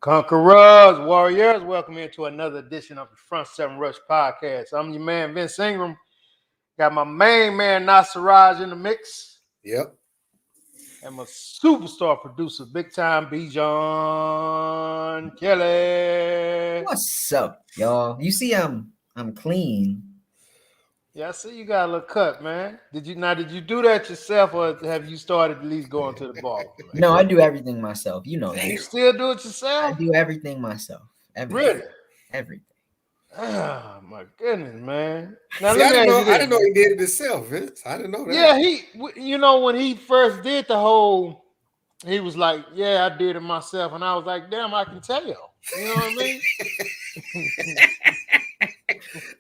Conquerors, warriors, welcome into another edition of the Front Seven Rush Podcast. I'm your man, Vincent Ingram. Got my main man, Sirajj, in the mix. Yep. And my superstar producer, big time Bijan, Kelley. What's up, y'all? You see, I'm clean. Yeah, I see you got a little cut, man. Did you do that yourself, or have you started at least going to the bar? No, I do everything myself. You know that. You still do it yourself? I do everything myself. Everything. Really? Everything. Oh my goodness, man! Now, See, I didn't know he did it himself, Vince. I didn't know that. Yeah, when he first did the whole, he was like, "Yeah, I did it myself," and I was like, "Damn, I can tell." You know what I mean?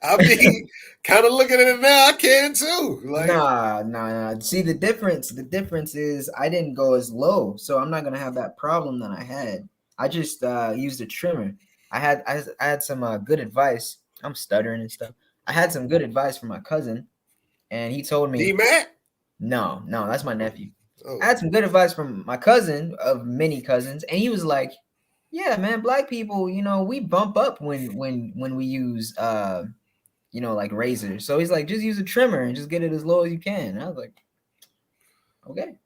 I mean, kind of looking at it now, I can too. Like, nah. See, the difference is I didn't go as low, so I'm not gonna have that problem that I had. I just used a trimmer. I had some good advice. I'm stuttering and stuff. I had some good advice from my cousin, and he told me. D-Mac? No, that's my nephew. Oh. I had some good advice from my cousin of many cousins, and he was like, "Yeah, man, black people, we bump up when we use like razors. So he's like, just use a trimmer and just get it as low as you can." And I was like, okay.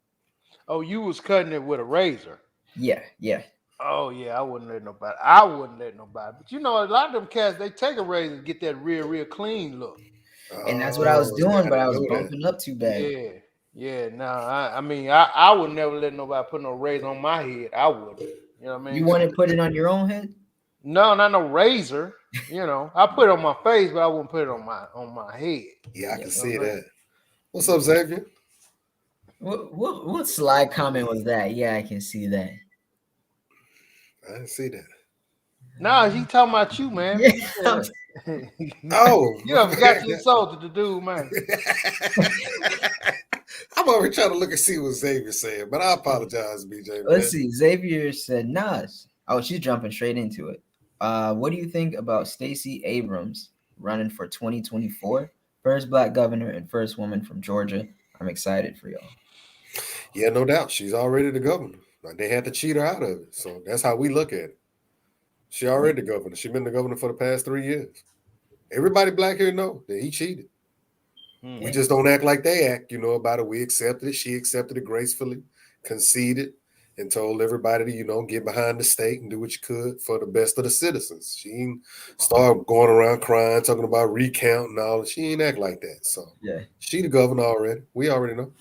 Oh, you was cutting it with a razor? Yeah. Oh yeah, I wouldn't let nobody. But a lot of them cats, they take a razor and get that real clean look. And that's what I was doing, but I was bumping up too bad. Yeah. No, I would never let nobody put no razor on my head. I wouldn't. You know what I mean? You want to put it on your own head? No, not no razor. I put it on my face, but I wouldn't put it on my head. Yeah, I can see that. What's up, Xavier? What sly comment was that? Yeah, I can see that. I didn't see that. No, he talking about you, man. Yeah. You forgot you insulted the dude, man. I'm over here trying to look and see what Xavier said, but I apologize, BJ. Let's see. Xavier said Nas. Oh, she's jumping straight into it. What do you think about Stacey Abrams running for 2024? First black governor and first woman from Georgia. I'm excited for y'all. Yeah, no doubt. She's already the governor. Like, they had to cheat her out of it. So that's how we look at it. She already the governor. She's been the governor for the past 3 years. Everybody black here know that he cheated. We just don't act like they act, about it. We accepted it. She accepted it gracefully, conceded, and told everybody to, get behind the stake and do what you could for the best of the citizens. She ain't start going around crying, talking about recount and all. She ain't act like that. So yeah, she the governor already. We already know.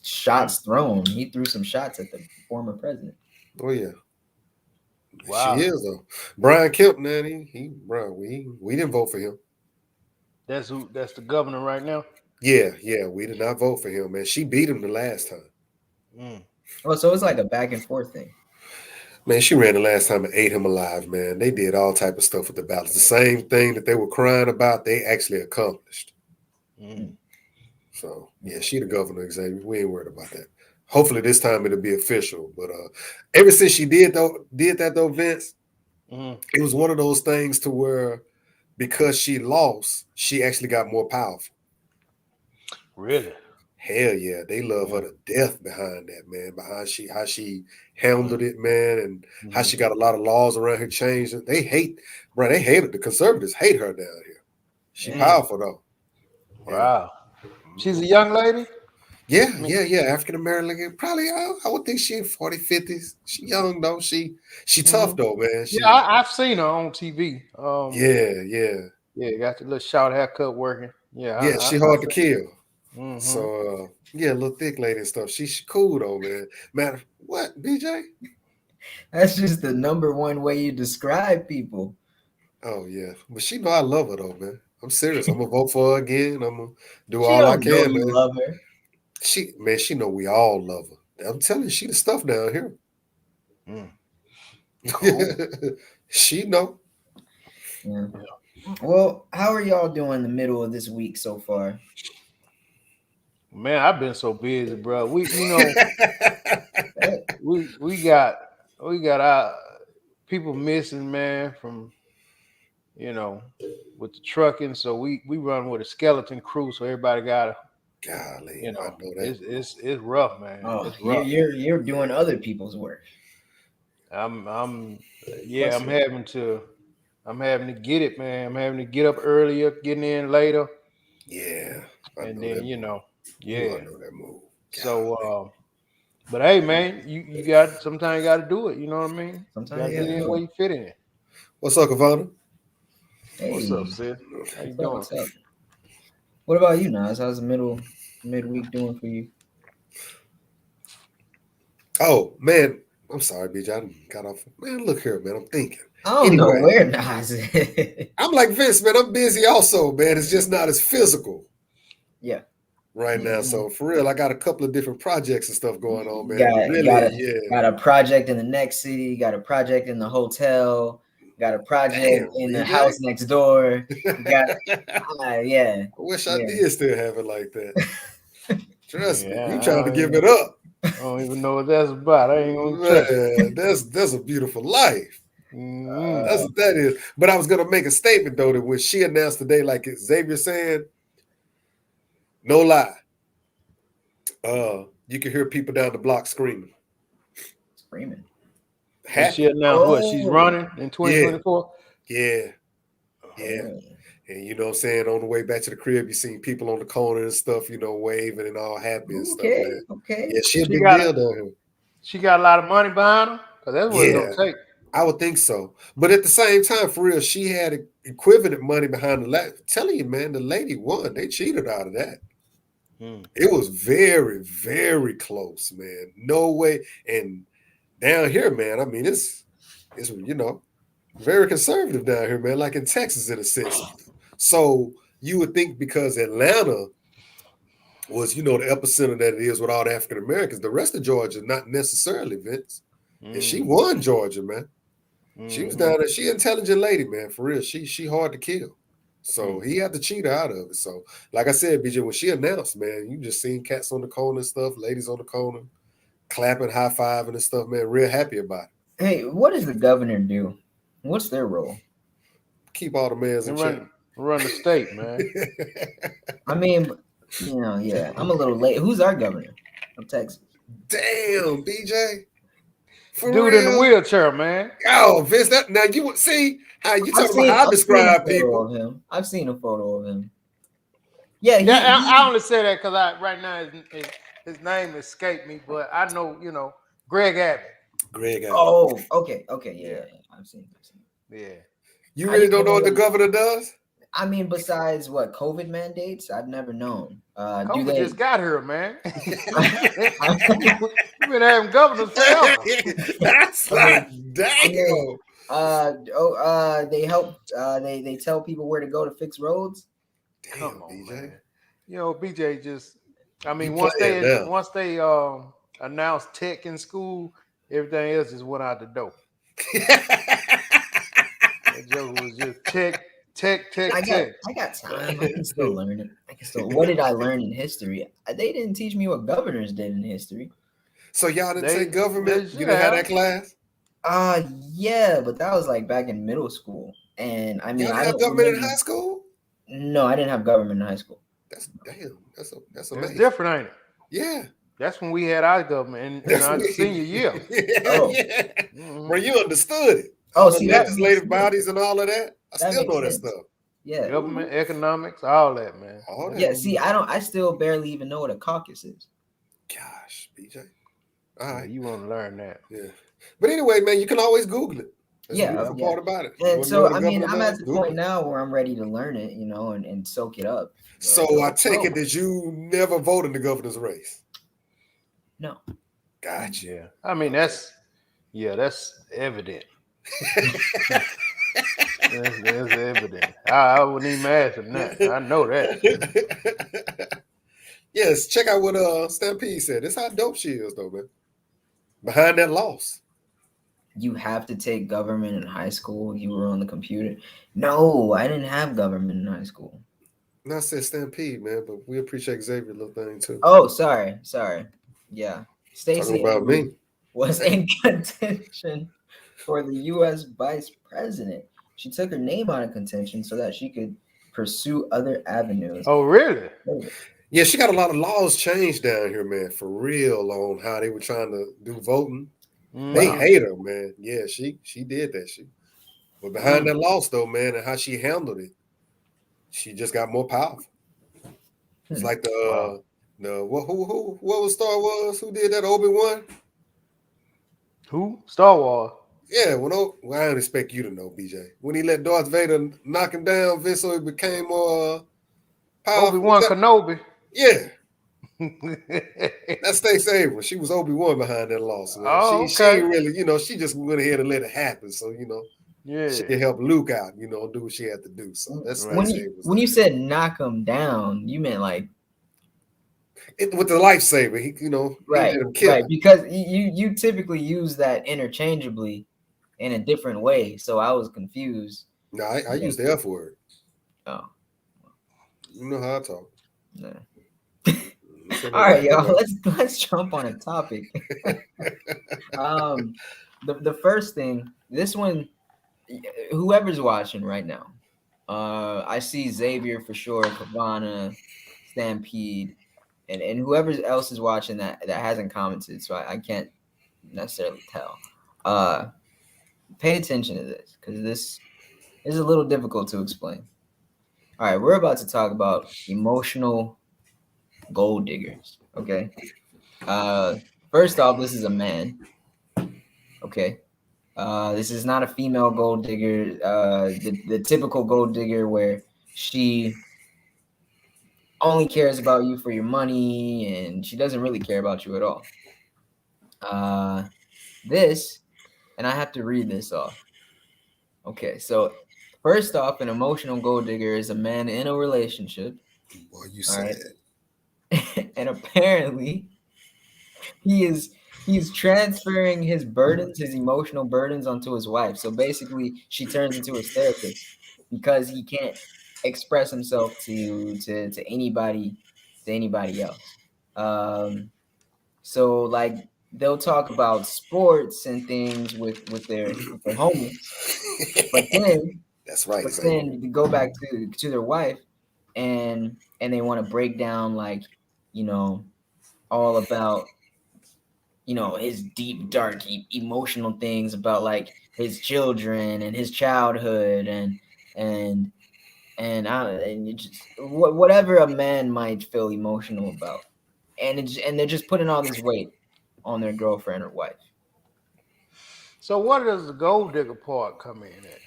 Shots thrown. He threw some shots at the former president. Oh yeah. Wow. She is though. Brian Kemp, man, we didn't vote for him. That's the governor right now? Yeah, we did not vote for him, man. She beat him the last time. Oh, so it's like a back and forth thing. Man, she ran the last time and ate him alive, man. They did all type of stuff with the ballots. The same thing that they were crying about, they actually accomplished. So, yeah, she the governor, Xavier. We ain't worried about that. Hopefully this time it'll be official. But ever since she did that though, Vince, it was one of those things to where because she lost, she actually got more powerful. Really? Hell yeah, they love her to death behind that, man. Behind how she handled it, man, and how she got a lot of laws around her changed. They hate it. The conservatives hate her down here. She powerful though. Wow. She's a young lady? Yeah. African American. Probably I would think she in 40s, 50s. She young though. She tough though, man. I've seen her on TV. Yeah, got the little short haircut working. Yeah, she hard to kill. So a little thick lady and stuff. She cool though, man. Matter what, BJ? That's just the number one way you describe people. Oh yeah, but she know I love her though, man. I'm serious. I'm gonna vote for her again. I'm gonna do all I can, man. Love her. She know we all love her. I'm telling you, she the stuff down here. She know. Yeah. Well, how are y'all doing in the middle of this week so far? Man, I've been so busy, bro. We got our people missing, man, from with the trucking. So we run with a skeleton crew. So everybody got Golly, I know that. it's rough, man. Oh, It's rough. you're doing other people's work. I'm Plus, I'm having to get it, man. I'm having to get up earlier, getting in later, Yeah, I and know then that. yeah. I know that move. So, but hey, man, you got sometimes you got to do it. You know what I mean? sometimes You you got to gotta get in do where it. you fit in. What's up, Kavana? Hey, What's up, sis? How you doing? what's up? What about you, Nas? How's the midweek doing for you? Oh man, I'm sorry, bitch. I got off. Man, look here, man. I'm thinking. I don't know where Nas is. I'm like Vince, man. I'm busy also, man. It's just not as physical. Yeah. Right now. So for real, I got a couple of different projects and stuff going on, man. Got a project in the next city, got a project in the hotel, got a project in the house next door. Got I wish I did still have it like that. Trust me, you trying to give it up. I don't even know what that's about. I ain't gonna tell you. That's a beautiful life. Mm-hmm. That's what that is. But I was gonna make a statement though that when she announced today, like Xavier said, no lie. You can hear people down the block screaming. Happy. She announced what she's running in 2024. Yeah. And you know what I'm saying, on the way back to the crib, you seen people on the corner and stuff, waving and all happy and stuff, man. Okay. Yeah, she a big deal down here. She got a lot of money behind her, because that's what it's gonna take. I would think so. But at the same time, for real, she had equivalent money behind the telling you, man, the lady won. They cheated out of that. It was very, very close, man. No way. And down here, man, I mean, it's very conservative down here, man, like in Texas in a sense. So you would think because Atlanta was, the epicenter that it is with all the African Americans, the rest of Georgia, not necessarily, Vince. And she won Georgia, man. She was down there. She an intelligent lady, man, for real. She hard to kill. So he had to cheat her out of it. So, like I said, BJ, when she announced, man, you just seen cats on the corner and stuff, ladies on the corner, clapping, high-fiving and stuff, man, real happy about it. Hey, what does the governor do? What's their role? Keep all the mans in check. Run the state, man. I mean, I'm a little late. Who's our governor of Texas? Damn, BJ. For dude real? In the wheelchair, man. Oh, Vince, now you see how you talking about how I describe people. I've seen a photo of him. Yeah, I only say that because right now his name escaped me, but I know, Greg Abbott. Oh, okay, yeah. I've seen. Yeah. You really don't know what the governor does? I mean, besides what COVID mandates, I've never known. COVID just got here, man. You've been having governors forever. That's like dang. They help. They tell people where to go to fix roads. Damn, come on, BJ. Man. BJ just. I mean, once they announced tech in school, everything else just went out the door. That joke was just tech. I got time. I can still learn it. What did I learn in history? They didn't teach me what governors did in history. So y'all didn't say government? You didn't have that class? Yeah, but that was like back in middle school. And I mean, I had government in high school? No, I didn't have government in high school. That's amazing. It's different, ain't it? Yeah. That's when we had our government in our senior year. Where you understood it. The legislative bodies and all of that. I still know that stuff. Yeah. Government, economics, all that, man. See, I still barely even know what a caucus is. Gosh, BJ. All right. You want to learn that. Yeah. But anyway, man, you can always Google it. That's the beautiful part about it. And so, I mean, I'm at the point now where I'm ready to learn it, and soak it up. So I take it that you never voted in the governor's race? No. Gotcha. Yeah. I mean, that's evident. That's evident. I wouldn't even ask him that. I know that. Yes, check out what Stampede said. That's how dope she is, though, man. Behind that loss. you have to take government in high school. You were on the computer. No, I didn't have government in high school. Not said Stampede, man, but we appreciate Xavier little thing too. Oh, sorry. Yeah, Talking Stacey about Abrams me. was in contention for the U.S. vice president. She took her name out of contention so that she could pursue other avenues. Oh, really? Yeah, she got a lot of laws changed down here, man, for real, on how they were trying to do voting. They hate her, man. Yeah, she did that shit. But behind that loss, though, man, and how she handled it, she just got more powerful. It's like the what was Star Wars? Who did that? Obi-Wan? Who? Star Wars. Yeah, well, I don't expect you to know, BJ. When he let Darth Vader knock him down, Vince, so he became more powerful. Obi-Wan Kenobi. Yeah. That's Stacey Abrams. She was Obi-Wan behind that loss, man. Oh, She ain't really, she just went ahead and let it happen. So, she could help Luke out, do what she had to do. So that's Stacey Abrams. When you said knock him down, you meant like with the lifesaver, right, he let him kill right, him. because you typically use that interchangeably in a different way. So I was confused. No, I use the F word. Oh, you know how I talk. No. All right, y'all. Let's jump on a topic. The first thing, this one, whoever's watching right now, I see Xavier for sure, Kavana, Stampede, and whoever else is watching that hasn't commented, so I can't necessarily tell. Pay attention to this because this is a little difficult to explain. All right, we're about to talk about emotional gold diggers. Okay. First off, this is a man. Okay. This is not a female gold digger. The typical gold digger where she only cares about you for your money and she doesn't really care about you at all. This, and I have to read this off. Okay, so first off, an emotional gold digger is a man in a relationship. Boy, you said it. And apparently he's transferring his burdens, his emotional burdens, onto his wife. So basically she turns into his therapist because he can't express himself to anybody else. So like they'll talk about sports and things with their homies, but then that's right. But then you go back to their wife, and they want to break down like all about his deep dark emotional things about like his children and his childhood and just whatever a man might feel emotional about, and they're just putting all this weight on their girlfriend or wife. So what does the gold digger part come in at?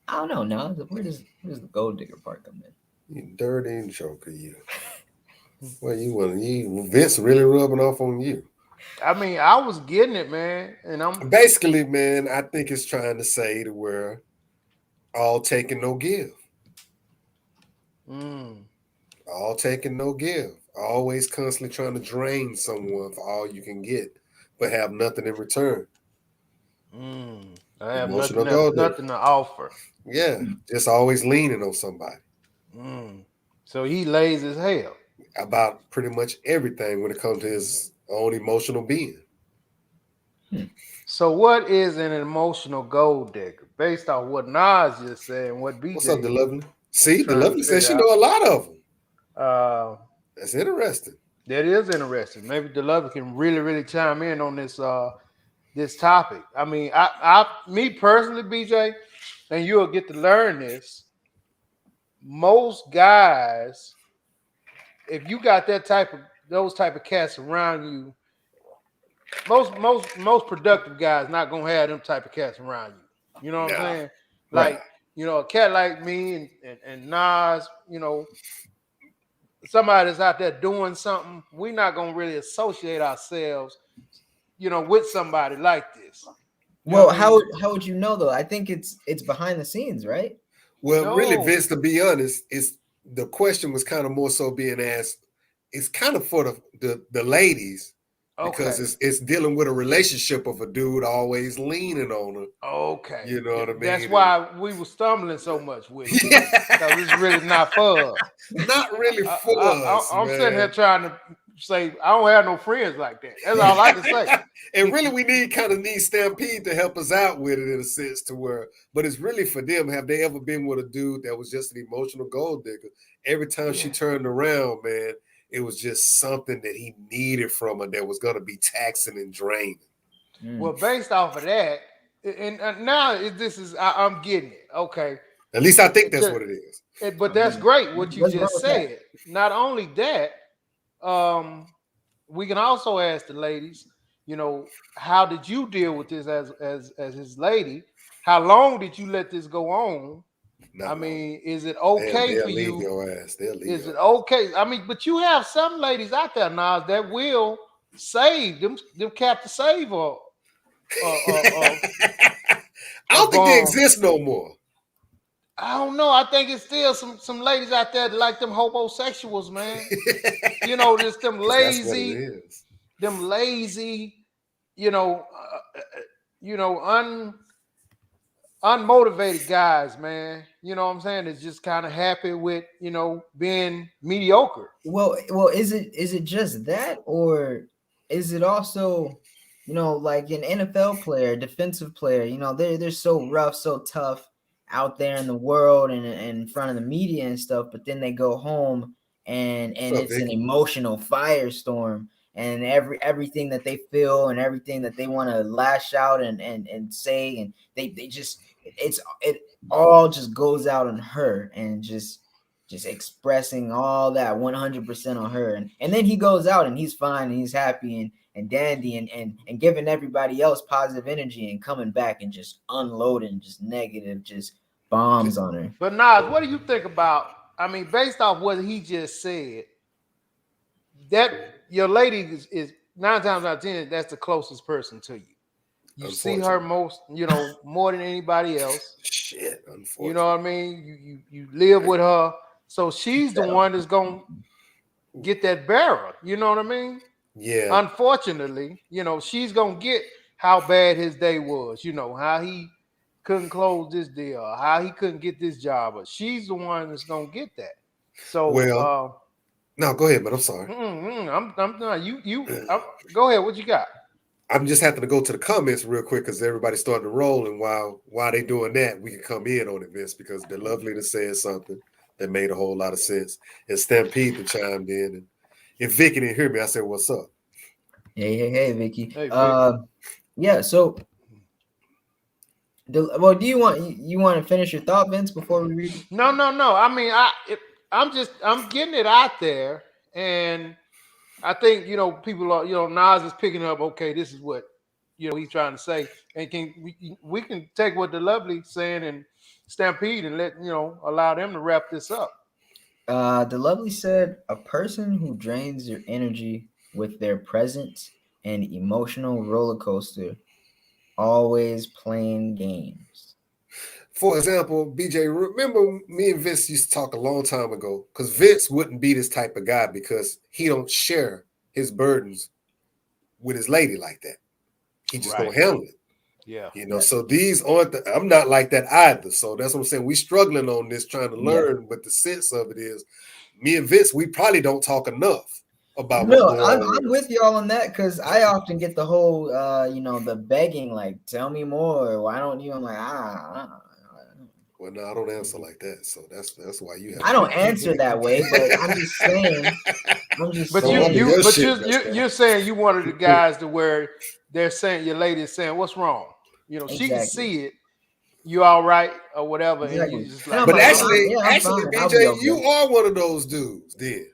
I don't know. Now where does the gold digger part come in? You dirty joker, you. Well, you Vince really rubbing off on you. I mean, I was getting it, man, and I'm basically, man. I think it's trying to say to where all taking no give. All taking no give. Always constantly trying to drain someone for all you can get, but have nothing in return. I have nothing to offer. Yeah, just always leaning on somebody. So he lays his hell about pretty much everything when it comes to his own emotional being. So what is an emotional gold digger? Based on what Nas just said and what BJ. What's up, DeLovely? See, DeLovely says she know a lot of them. That's interesting. That is interesting. Maybe DeLovely can really chime in on this this topic. I mean, me personally, BJ, and you'll get to learn this. Most guys, if you got those type of cats around you, most productive guys not gonna have them type of cats around you. You know what I'm saying? Like, a cat like me and Nas, somebody that's out there doing something, we're not gonna really associate ourselves, with somebody like this. Well, how would you know though? I think it's behind the scenes, right? Well, really, Vince, to be honest, the question was kind of more so being asked. It's kind of for the ladies because Okay. it's dealing with a relationship of a dude always leaning on her. Okay. You know what I mean? That's why we were stumbling so much with it. Yeah. Because it's really not for us. Not really for us, I'm man. sitting here trying to say I don't have no friends like that. That's all I can say. And really, we need Stampede to help us out with it in a sense to where, but it's really for them. Have they ever been with a dude that was just an emotional gold digger? Every time she turned around, man, it was just something that he needed from her that was going to be taxing and draining. Well, based off of that, and now this is I'm getting it. Okay. At least I think that's what it is. But that's great what you What's wrong just with that? said. Not only that, we can also ask the ladies, how did you deal with this as his lady? How long did you let this go on? Not I long. mean, is it okay They'll for leave you? your ass. They'll leave Is your it ass. okay? I mean, but you have some ladies out there, Nas, that will save them captive save or I a don't think they bum. exist no more. I don't know. I think it's still some ladies out there that like them homosexuals, man. Just them 'Cause that's what it lazy, is. you know, uh, un unmotivated guys, man. You know what I'm saying? It's just kind of happy with being mediocre. Well, is it just that, or is it also, like an NFL player, defensive player? They're so rough, so tough out there in the world and in front of the media and stuff, but then they go home and What's up, it's an Vic? emotional firestorm, and everything that they feel and everything that they want to lash out and say, and they just it all just goes out on her, and just expressing all that 100% on her, and then he goes out and he's fine and he's happy and dandy and giving everybody else positive energy and coming back and just unloading just negative just bombs on her. But Nas, what do you think about? I mean, based off what he just said, that your lady is 9 times out of 10, that's the closest person to you. You see her Unfortunately. most, more than anybody else. Shit, You know unfortunately. what I mean? You live with her, so she's the one that's gonna get that barrel. You know what I mean? Yeah. Unfortunately, she's gonna get how bad his day was. How he couldn't close this deal, how he couldn't get this job, but she's the one that's gonna get that. So, Well, no, go ahead, but I'm sorry. I'm not go ahead. What you got? I'm just having to go to the comments real quick because everybody's starting to roll, and while they doing that, we can come in on it, Vince, because the lovely to said something that made a whole lot of sense, and Stampede that chimed in, and if Vicky didn't hear me, I said, "What's up?" Hey, Vicky. Hey, Vic. Yeah. So, well, do you want to finish your thought, Vince, before we read? No. I mean, I'm getting it out there, and I think people are Nas is picking up. Okay, this is what he's trying to say, and we can take what the lovely saying and Stampede and let allow them to wrap this up. The lovely said, a person who drains your energy with their presence and emotional roller coaster, always playing games. For example, BJ, remember me and Vince used to talk a long time ago because Vince wouldn't be this type of guy because he don't share his burdens with his lady like that. He just Right. don't handle it. Yeah. So these aren't I'm not like that either. So that's what I'm saying. We struggling on this, trying to learn, but the sense of it is me and Vince, we probably don't talk enough about what's No, going I'm on. with y'all on that, because I often get the whole the begging, like, tell me more. Why don't you? I'm like, Well, no, I don't answer like that. So that's why you have I don't answer that way, but I'm just saying. But No wonder your shit messed up. you're saying you one of the guys to where they're saying your lady is saying what's wrong. She can Exactly. see it. You all right or whatever, and you Exactly. just And like, I'm But like, I'm actually, fine. I'll be BJ, okay. you are one of those dudes, then.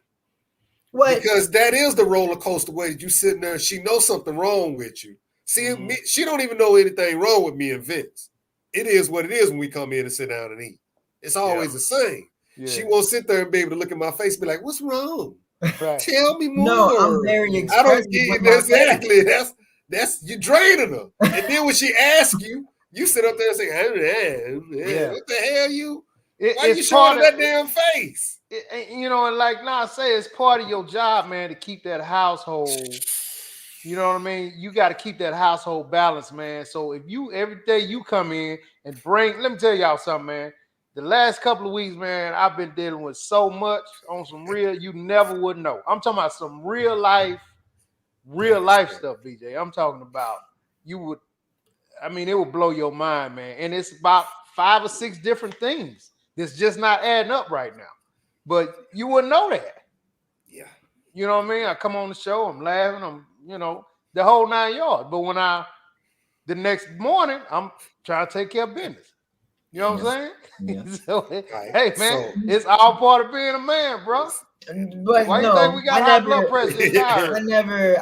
What? Because that is the roller coaster way that you sitting there and she knows something wrong with you. See, she don't even know anything wrong with me and Vince. It is what it is when we come in and sit down and eat. It's always the same. Yeah. She won't sit there and be able to look at my face and be like, what's wrong? Right. Tell me more. No, I'm very I expressive don't get with it. my Exactly. That's you draining her. And then when she asks you, you sit up there and say, what the hell you? Why you showing her that damn face? And like Nas say, it's part of your job, man, to keep that household You know what I mean? You got to keep that household balance, man. So if you every day you come in and bring, let me tell y'all something, man. The last couple of weeks, man, I've been dealing with so much on some real you never would know. I'm talking about some real life stuff, BJ. I'm talking about you would, I mean, it would blow your mind, man. And it's about 5 or 6 different things that's just not adding up right now. But you wouldn't know that. Yeah. You know what I mean? I come on the show, I'm laughing, the whole 9 yards. But the next morning, I'm trying to take care of business. You know what I'm Yeah. saying? So, Right. hey, man, So it's all part of being a man, bro. But Why you think no, we got high blood pressure and I thyroid? never so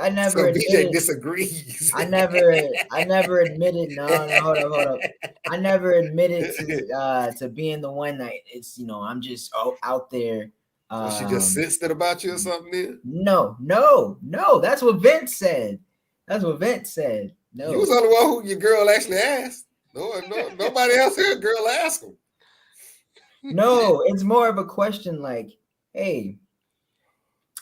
BJ admitted. disagrees. I never admitted. No, hold up. I never admitted to being the one that it's I'm just out there. So she just sensed it about you or something then? No. That's what Vince said. No. You was on the one who your girl actually asked. No, nobody else here, girl, asked him. No, it's more of a question like, hey,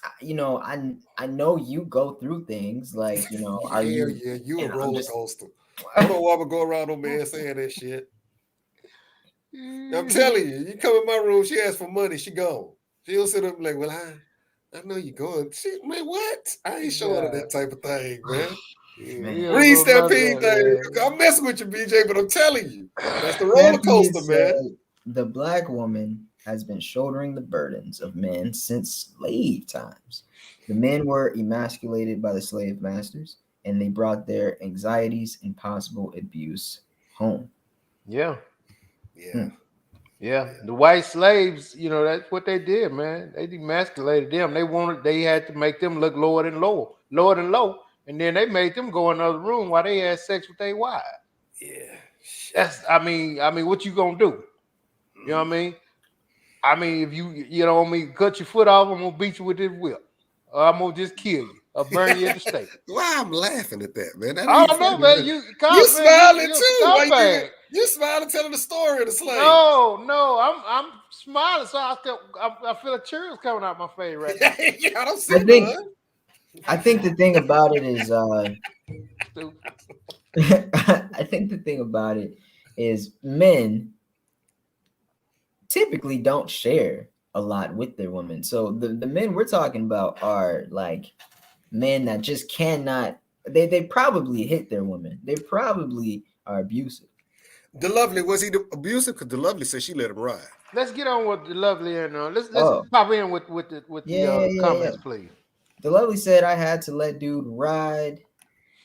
I know you go through things like, are you? Yeah, you a I'm roller just- coaster. I don't want to go around no man saying that shit. I'm telling you, you come in my room, she asks for money, she gone. She'll sit up like, well, I know you going. She, man, what? I ain't showing her that type of thing, man. Man. Read Stampede thing. I'm messing with you, BJ, but I'm telling you, that's the roller coaster, man. The black woman has been shouldering the burdens of men since slave times. The men were emasculated by the slave masters, and they brought their anxieties and possible abuse home. Yeah. Yeah. Yeah, the white slaves, that's what they did, man. They demasculated them. They had to make them look lower than low, and then they made them go in another room while they had sex with their wives. Yeah. I mean, what you gonna do? You know what I mean? I mean, if you cut your foot off, I'm gonna beat you with this whip, or I'm gonna just kill you, or burn you at the stake. Why I'm laughing at that, man? That I ain't don't know, funny, man. man. You smiling you're too. a Why scumbag. you smiling telling the story of the slave. No, I'm smiling, so I feel a tears coming out my face right now. I don't see I think the thing about it is Stupid. I think the thing about it is men typically don't share a lot with their women. So the men we're talking about are like men that just cannot they probably hit their women. They probably are abusive. The Lovely, was he abusive? Because the Lovely said she let him ride. Let's get on with the lovely and let's pop in with the comments, please. The Lovely said I had to let dude ride.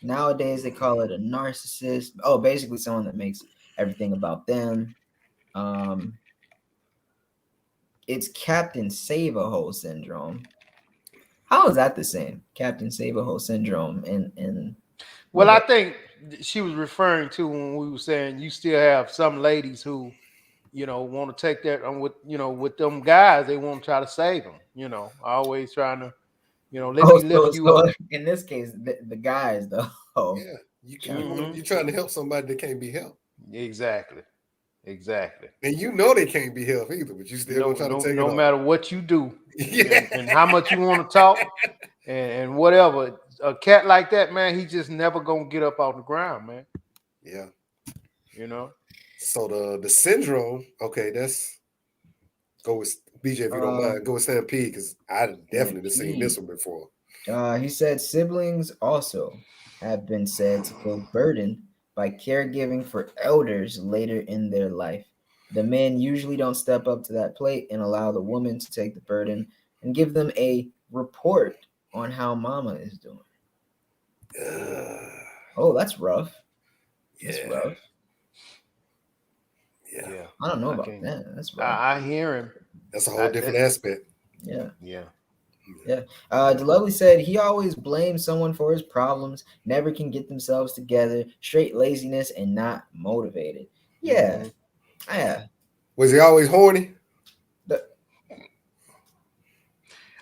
Nowadays they call it a narcissist. Oh, basically someone that makes everything about them. It's Captain Save-A-Hole syndrome. How is that the same? Captain Save-A-Hole syndrome and well, I think she was referring to when we were saying you still have some ladies who, want to take that on with them guys. They want to try to save them. Always trying to, let me lift you up. In this case, the guys though. Yeah, you're trying to help somebody that can't be helped. Exactly. And they can't be helped either, but you still gonna try to take it no off. matter what you do, and how much you want to talk, and whatever. A cat like that, man, he just never gonna get up off the ground, man. Yeah. So the syndrome, okay, that's go with BJ if you don't mind. Go with Stampede because I definitely seen this one before. He said siblings also have been said to feel burdened by caregiving for elders later in their life. The men usually don't step up to that plate and allow the woman to take the burden and give them a report on how mama is doing. Oh, that's rough. That's rough. Yeah. I don't know about that. That's rough. I hear him. That's a whole different aspect. Yeah. Yeah. The Lovely said he always blames someone for his problems, never can get themselves together, straight laziness and not motivated. Yeah. Yeah. Was he always horny?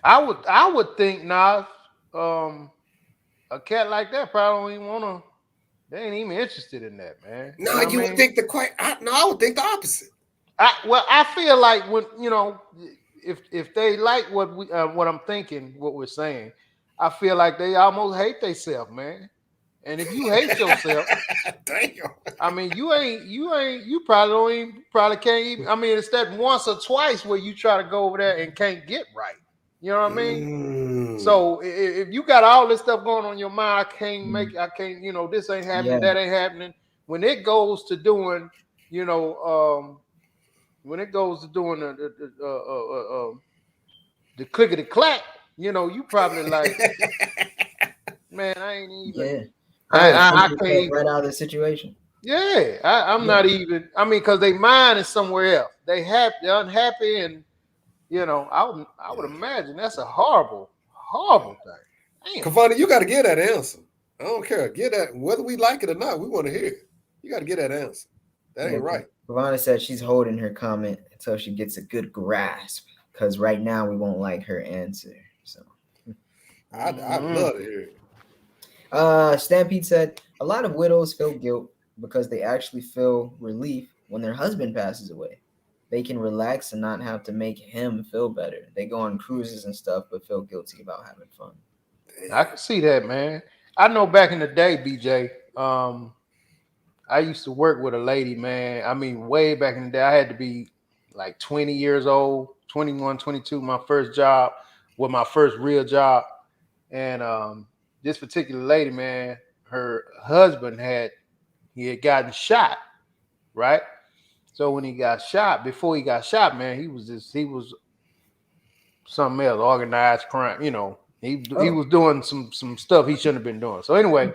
I would think now, a cat like that probably don't even wanna. They ain't even interested in that, man. No, you would think I would think the opposite. I feel like when if they like what I'm thinking, what we're saying, I feel like they almost hate themselves, man. And if you hate yourself, damn. I mean, you probably can't even. I mean, it's that once or twice where you try to go over there and can't get right. You know what I mean? So if you got all this stuff going on in your mind, I can't, this ain't happening, that ain't happening. When it goes to doing, when it goes to doing the clickety clack, you probably like, man, I ain't even. Yeah. I can't even. Right out of the situation. Yeah, I'm not even. I mean, because their mind is somewhere else. They're unhappy, and I would imagine that's a horrible thing. Kavani, you got to get that answer. I don't care. Get that, whether we like it or not. We want to hear it. You got to get that answer. That ain't right. Kavani said she's holding her comment until she gets a good grasp, because right now we won't like her answer. So I'd love to hear it. Stampede said a lot of widows feel guilt because they actually feel relief when their husband passes away. They can relax and not have to make him feel better. They go on cruises and stuff, but feel guilty about having fun. I can see that, man. I know back in the day, BJ, I used to work with a lady, man. I mean, way back in the day, I had to be like 20 years old, 21, 22, my first job, with my first real job. And this particular lady, man, her husband had gotten shot, right? So when he got shot, before he got shot, man, he was something else, organized crime, He was doing some stuff he shouldn't have been doing. So anyway,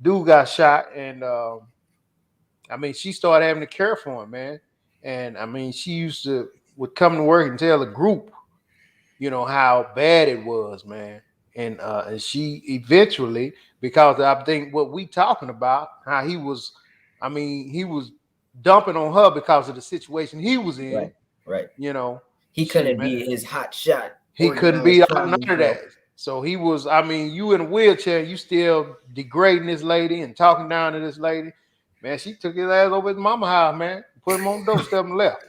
dude got shot, and I mean, she started having to care for him, man. And I mean, she would come to work and tell the group, how bad it was, man. And she eventually, because I think what we talking about, how he was dumping on her because of the situation he was in. Right. He shit, couldn't man. be his hot shot. He couldn't be none of that. So he was, you in a wheelchair, you still degrading this lady and talking down to this lady. Man, she took his ass over his mama house, man. Put him on the doorstep and left.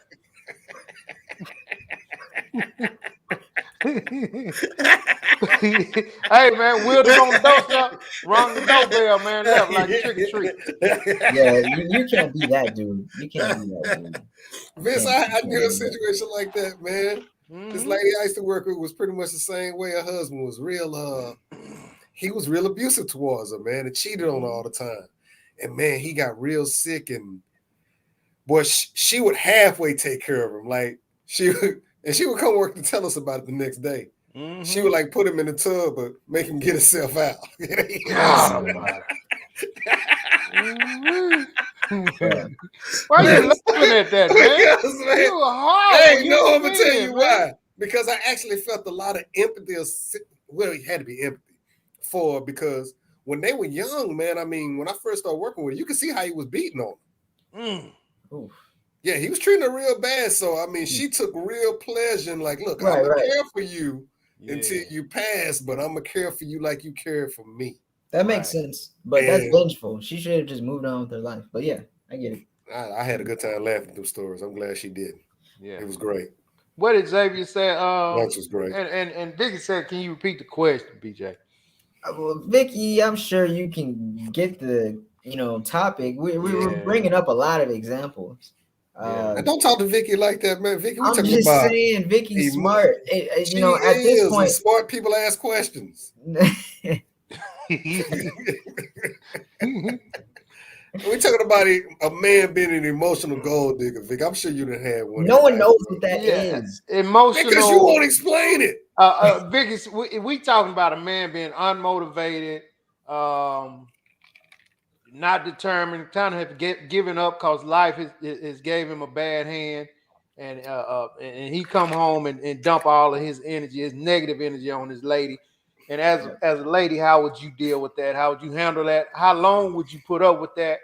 Hey, man, wheeled him on the doorstep, rung the doorbell, man, left like a trick or treat. Yeah, you can't be that dude. You can't be that dude. Vince, I knew a situation like that, man. Mm-hmm. This lady I used to work with was pretty much the same way. Her husband was real, he was real abusive towards her, man, and cheated on her all the time. And man, he got real sick, and boy, she would halfway take care of him. Like she would come work to tell us about it the next day. Mm-hmm. She would like put him in the tub, but make him get himself out. Why are you laughing at that, man? You were hard. Hey, no, I'm gonna tell you why. Because I actually felt a lot of empathy. Well, it had to be empathy because when they were young, man, I mean, when I first started working with her, you could see how he was beating on her. Yeah, he was treating her real bad. So, I mean, she took real pleasure in like, look, I'm going to care for you until you pass, but I'm going to care for you like you care for me. That makes sense. But that's vengeful. She should have just moved on with her life. But yeah, I get it. I had a good time laughing through stories. I'm glad she did. Yeah. It was great. What did Xavier say? Lunch was great. And Vicky said, can you repeat the question, BJ? Well, Vicky, I'm sure you can get the topic. We're bringing up a lot of examples. Don't talk to Vicky like that, man. Vicky, I'm just saying, Vicky's smart. At this point, smart people ask questions. We're talking about a man being an emotional gold digger, Vic. I'm sure you done had one. No one knows what that is. Emotional. Because you won't explain it. Vic, we talking about a man being unmotivated, not determined, kind of have given up because life has gave him a bad hand, and he come home and dump all of his energy, his negative energy on his lady. And as a lady, how would you deal with that? How would you handle that? How long would you put up with that?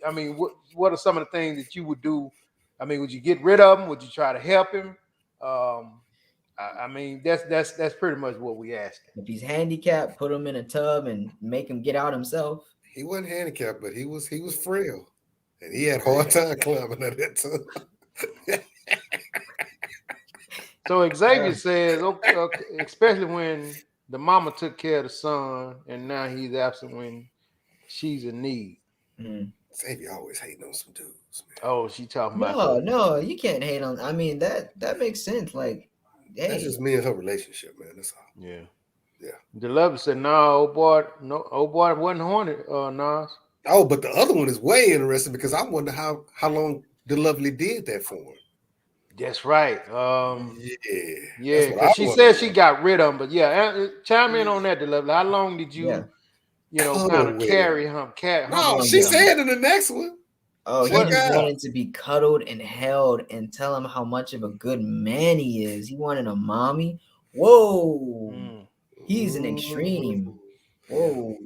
I mean, what are some of the things that you would do? I mean, would you get rid of him? Would you try to help him? I mean, that's pretty much what we asked. If he's handicapped, put him in a tub and make him get out himself. He wasn't handicapped, but he was frail, and he had a hard time climbing out that tub. So Xavier says, okay, especially when the mama took care of the son, and now he's absent when she's in need. Mm. Xavier always hating on some dudes, man. Oh, she talking about No, the, no, you can't hate on. I mean, that makes sense. Like, That's hey, just me and her relationship, man. That's all. yeah. Yeah. The lover said, "No, old boy, no, old boy wasn't horny, Nas." Oh, but the other one is way interesting because I wonder how long the Lovely did that for him. That's right. Yeah, Yeah, that's what I because she want to said she know. got rid of him, but yeah, chime in on that, the lovely. How long did yeah. you, kind Cuddle of with him. carry him, hump No, him Oh she yeah. down? said in the next one. Oh, he Check What? just out. wanted to be cuddled and held and tell him how much of a good man he is. He wanted a mommy. Whoa, Mm, he's an Mhm. extreme. yeah, Whoa.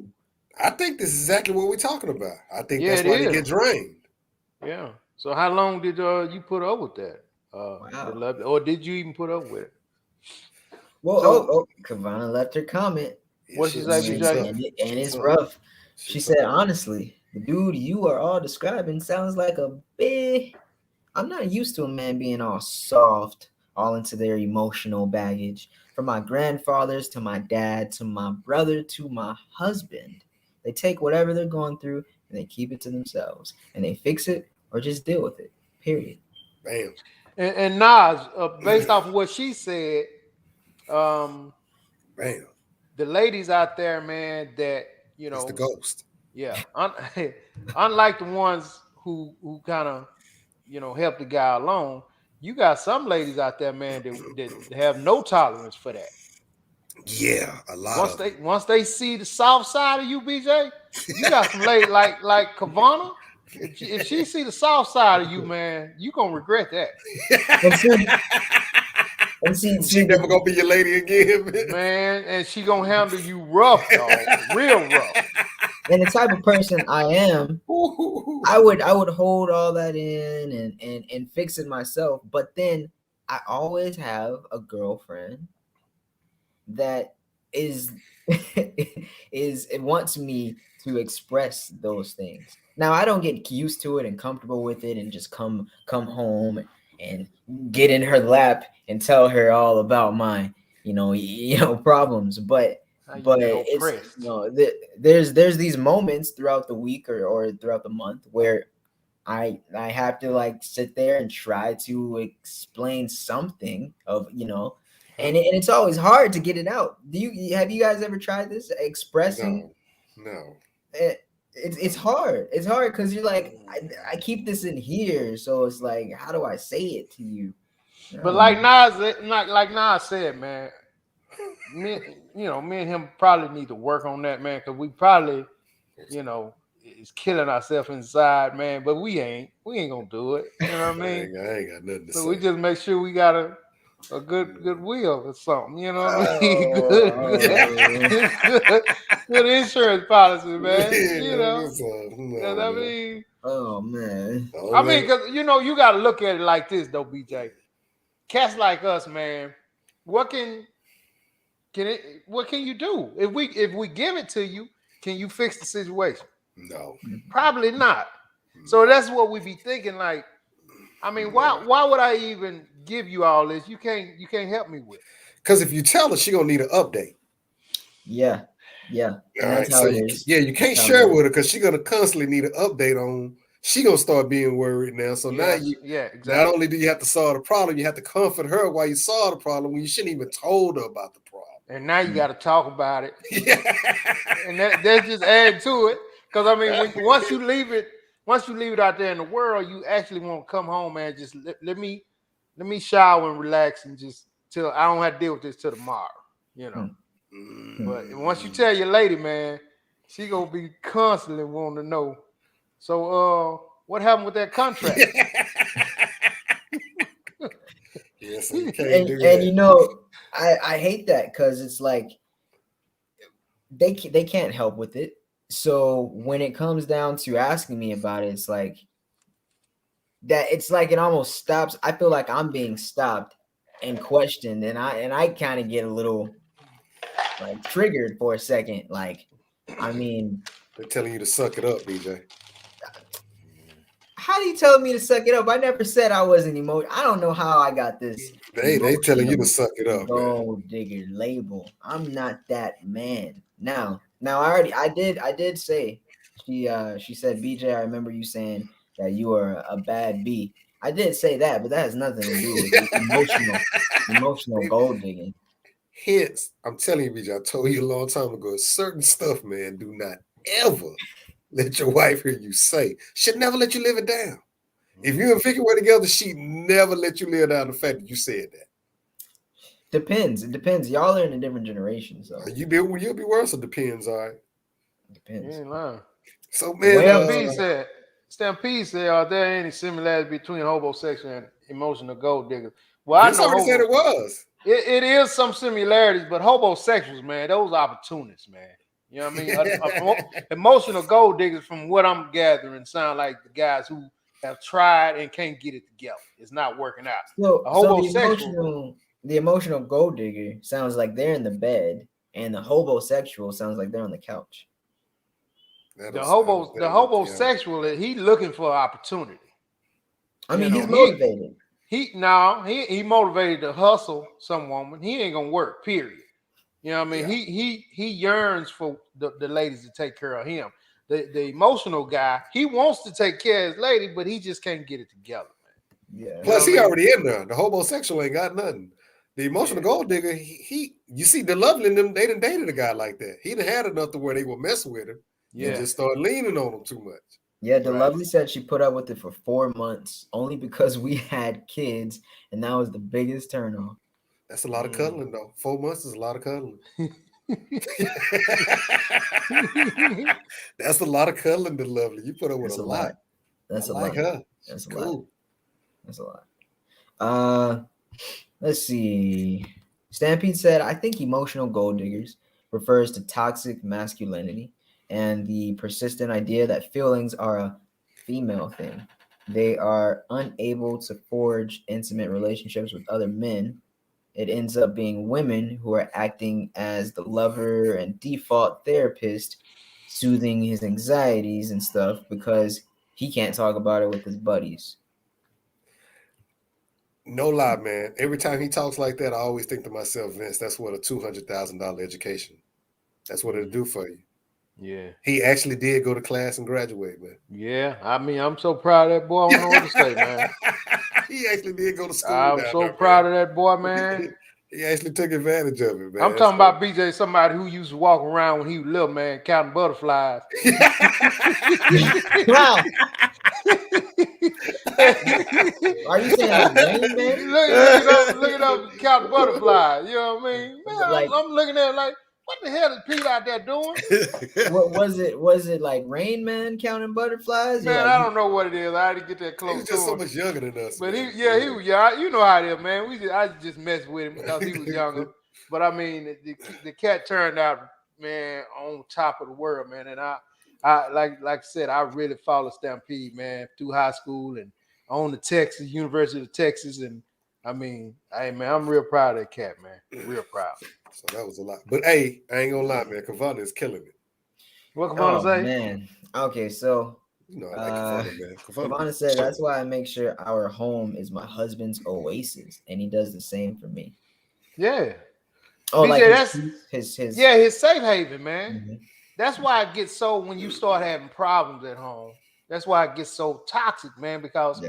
I think this is exactly what we're talking about. I think yeah, that's it why they get is. drained. Yeah. So how long did you put up with that, the Wow. lovely, or did you even put up with it? Well, So Kavana left her comment, Yeah, what did she shit, say, she and BJ? tough. and, it, She and it's tough. rough. She She tough. said, honestly, the dude you are all describing sounds like a bit. I'm not used to a man being all soft, all into their emotional baggage. From my grandfathers to my dad to my brother to my husband, they take whatever they're going through and they keep it to themselves and they fix it or just deal with it. Period. Bam. And Nas, based off of what she said, um, Bam. the ladies out there, man, that you It's the know, ghost. yeah, unlike the ones who kind of help the guy along, you got some ladies out there, man, that have no tolerance for that. Yeah, a lot Once of they them. once they see the soft side of you, BJ, you got some lady like Kavana. If she see the soft side of you, man, you gonna regret that, And see, and see, She see never the gonna be your lady again. man. And she gonna handle you rough, dog, real rough. and the type of person I am, Ooh. I would hold all that in and fix it myself. But then I always have a girlfriend that is is it wants me to express those things. Now I don't get used to it and comfortable with it and just come home and get in her lap and tell her all about my problems. But How you but get it's oppressed? there's these moments throughout the week or throughout the month where I have to like sit there and try to explain something of Huh? and it's always hard to get it out. Have you guys ever tried this expressing No, no. it? It's hard. It's hard because you're like I keep this in here, so it's like how do I say it to you? I But don't know. like Nas said, man, me, me and him probably need to work on that, man, because we probably, is killing ourselves inside, man. But we ain't gonna do it. You know what I mean? I ain't got nothing to So we say. just make sure we got a good will or something. You know what I mean? Oh, Good insurance policy, man. Yeah, that's no, 'Cause I man. mean, oh man. Only because you got to look at it like this, though, BJ. Cats like us, man. What what can you do if we give it to you? Can you fix the situation? no, Probably not. So that's what we be thinking. Like, I mean, no. why would I even give you all this? You can't help me with. Because if you tell her, she gonna need an update. Yeah, yeah, All and that's right, how so it is. you That's can't how it share is. with her because she gonna constantly need an update on. She gonna start being worried now. So now Yes, you yeah, not exactly. only do you have to solve the problem, you have to comfort her while you solve the problem when you shouldn't even told her about the problem. And now you Mm. got to talk about it, Yeah. and that's just add to it. Because I mean, once you leave it out there in the world, you actually want to come home and just let me shower and relax and just till I don't have to deal with this till tomorrow. You know. Mm. Mm. But once you tell your lady, man, she gonna be constantly wanting to know. So, what happened with that contract? Yeah, so you can't and do and that. you know I hate that because it's like they can't help with it. So when it comes down to asking me about it, it's like that. It's like it almost stops. I feel like I'm being stopped and questioned, and I kind of get a little like triggered for a second. Like, I mean, They're telling you to suck it up, BJ. How do you tell me to suck it up? I never said I wasn't emotional. I don't know how I got this. They telling you to emotional suck it up, man. gold digger label. I'm not that man. Now I did say she said, BJ, I remember you saying that you are a bad B. I did say that, but that has nothing to do with the emotional gold digging. Hence, I'm telling you, BJ, I told you a long time ago, certain stuff, man, do not ever let your wife hear you say. She'll never let you live it down. If you and Vicky were together, she'd never let you live down the fact that you said that. Depends. It depends. Y'all are in a different generation, so You'll be worse. It depends, all right. Depends. You ain't lying. So, man, Stampede said, are there any similarities between homosexual and emotional gold diggers? Well, Vince already said it was. It is some similarities, but homosexuals, man, those opportunists, man. You know what I mean? Emotional gold diggers, from what I'm gathering, sound like the guys who have tried and can't get it together. It's not working out. So the emotional gold digger sounds like they're in the bed, and the homosexual sounds like they're on the couch. The homosexual, he looking for opportunity. I mean, he's motivated. He motivated to hustle some woman. He ain't gonna work, period. You know what I mean? Yeah. He yearns for the ladies to take care of him. The emotional guy, he wants to take care of his lady, but he just can't get it together, man. Yeah. Plus, he already in there. The homosexual ain't got nothing. The emotional gold digger, you see, the lovely in them, they done dated a guy like that. He done had enough to where they would mess with him. Yeah, just start leaning on him too much. Yeah, the lovely said she put up with it for 4 months only because we had kids, and that was the biggest turnoff. That's a lot of cuddling, though. 4 months is a lot of cuddling. That's a lot of cuddling, the lovely. You put up with a lot. That's a lot. Her. That's a lot. That's a lot. Let's see. Stampede said, I think emotional gold diggers refers to toxic masculinity and the persistent idea that feelings are a female thing. They are unable to forge intimate relationships with other men. It ends up being women who are acting as the lover and default therapist, soothing his anxieties and stuff because he can't talk about it with his buddies. No lie, man. Every time he talks like that, I always think to myself, Vince, that's what a $200,000 education. That's what it'll do for you. Yeah. He actually did go to class and graduate, man. Yeah. I mean, I'm so proud of that boy. I don't know what to say, man. He actually did go to school. I'm so proud of that boy, man. He actually took advantage of it, man. I'm talking about BJ, somebody who used to walk around when he was little, man, counting butterflies. Wow. Are you saying like Rain Man? Look it up, count butterflies. You know what I mean? Man, I'm looking at it like, what the hell is Pete out there doing? What was it? Was it like Rain Man counting butterflies? Man, I don't know what it is. I didn't get that close. He was just so much younger than us. But he was. Yeah, you know how it is, man. I just messed with him because he was younger. But I mean, the cat turned out, man, on top of the world, man. And I like I said, I really followed Stampede, man, through high school and on the University of Texas, and I mean, hey, man, I'm real proud of that cat, man. Real proud. So that was a lot. But hey, I ain't gonna lie, man. Kavana is killing it. What Kavana say? Man. Okay, so I like Kavana, man. Kavana said that's why I make sure our home is my husband's oasis, and he does the same for me. Yeah. Oh, BJ, like his his safe haven, man. Mm-hmm. That's why it gets so when you start having problems at home. That's why it gets so toxic, man, because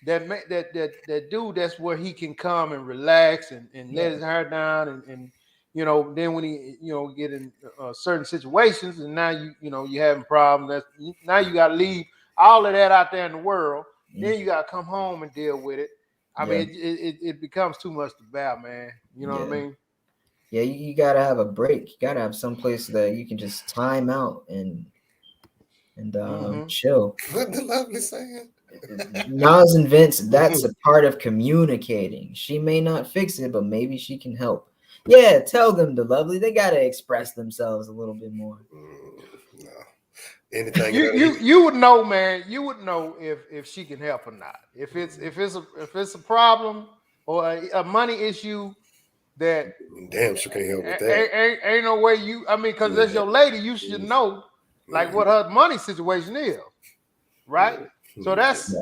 that dude, that's where he can come and relax and let his hair down and you know, then when he, you know, get in certain situations and now you having problems, now you got to leave all of that out there in the world. Then you got to come home and deal with it. I mean, it becomes too much to bear, man. You know what I mean? Yeah, you got to have a break. You got to have some place that you can just time out and chill. What the lovely saying? Nas and Vince, that's a part of communicating. She may not fix it, but maybe she can help. Yeah, tell them, the lovely, they got to express themselves a little bit more. No. Anything you would know, man. You would know if she can help or not. If it's a problem or a money issue that damn, she can't help with that. Ain't no way I mean, because that's your lady, you should know like what her money situation is, right? So that's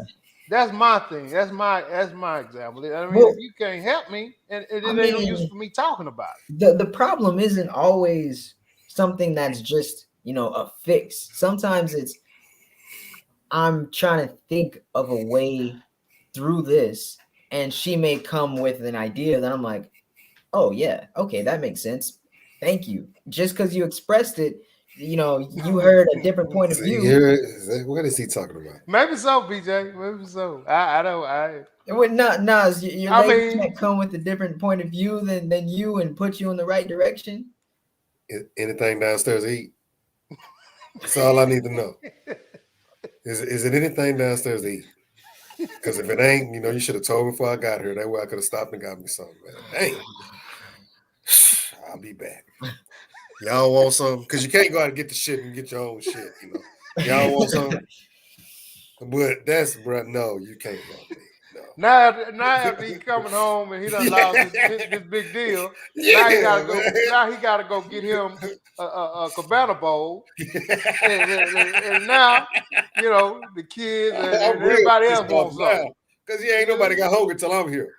my thing. That's my example. I mean, Well, if you can't help me, and it I ain't no use mean, for me talking about it. the problem isn't always something that's just a fix. Sometimes it's I'm trying to think of a way through this, and she may come with an idea that I'm like, oh yeah, okay, that makes sense. Thank you. Just because you expressed it, you heard a different point of view. What is he talking about? Maybe so, BJ. Maybe so. I don't. It would not Nas, your I lady mean, can't come with a different point of view than you and put you in the right direction. Anything downstairs to eat? That's all I need to know. Is it anything downstairs to eat? Because if it ain't, you should have told me before I got here. That way I could have stopped and got me something, man. Damn. I'll be back. Y'all want some? Because you can't go out and get the shit and get your own shit, Y'all want some? But bro, no, you can't help me. No. now after he coming home and he done lost this big deal, now he gotta go. Man. Now he gotta go get him a cabana bowl, and now the kids and I'm real everybody else pissed off wants now. something. Because ain't nobody got hungry till I'm here.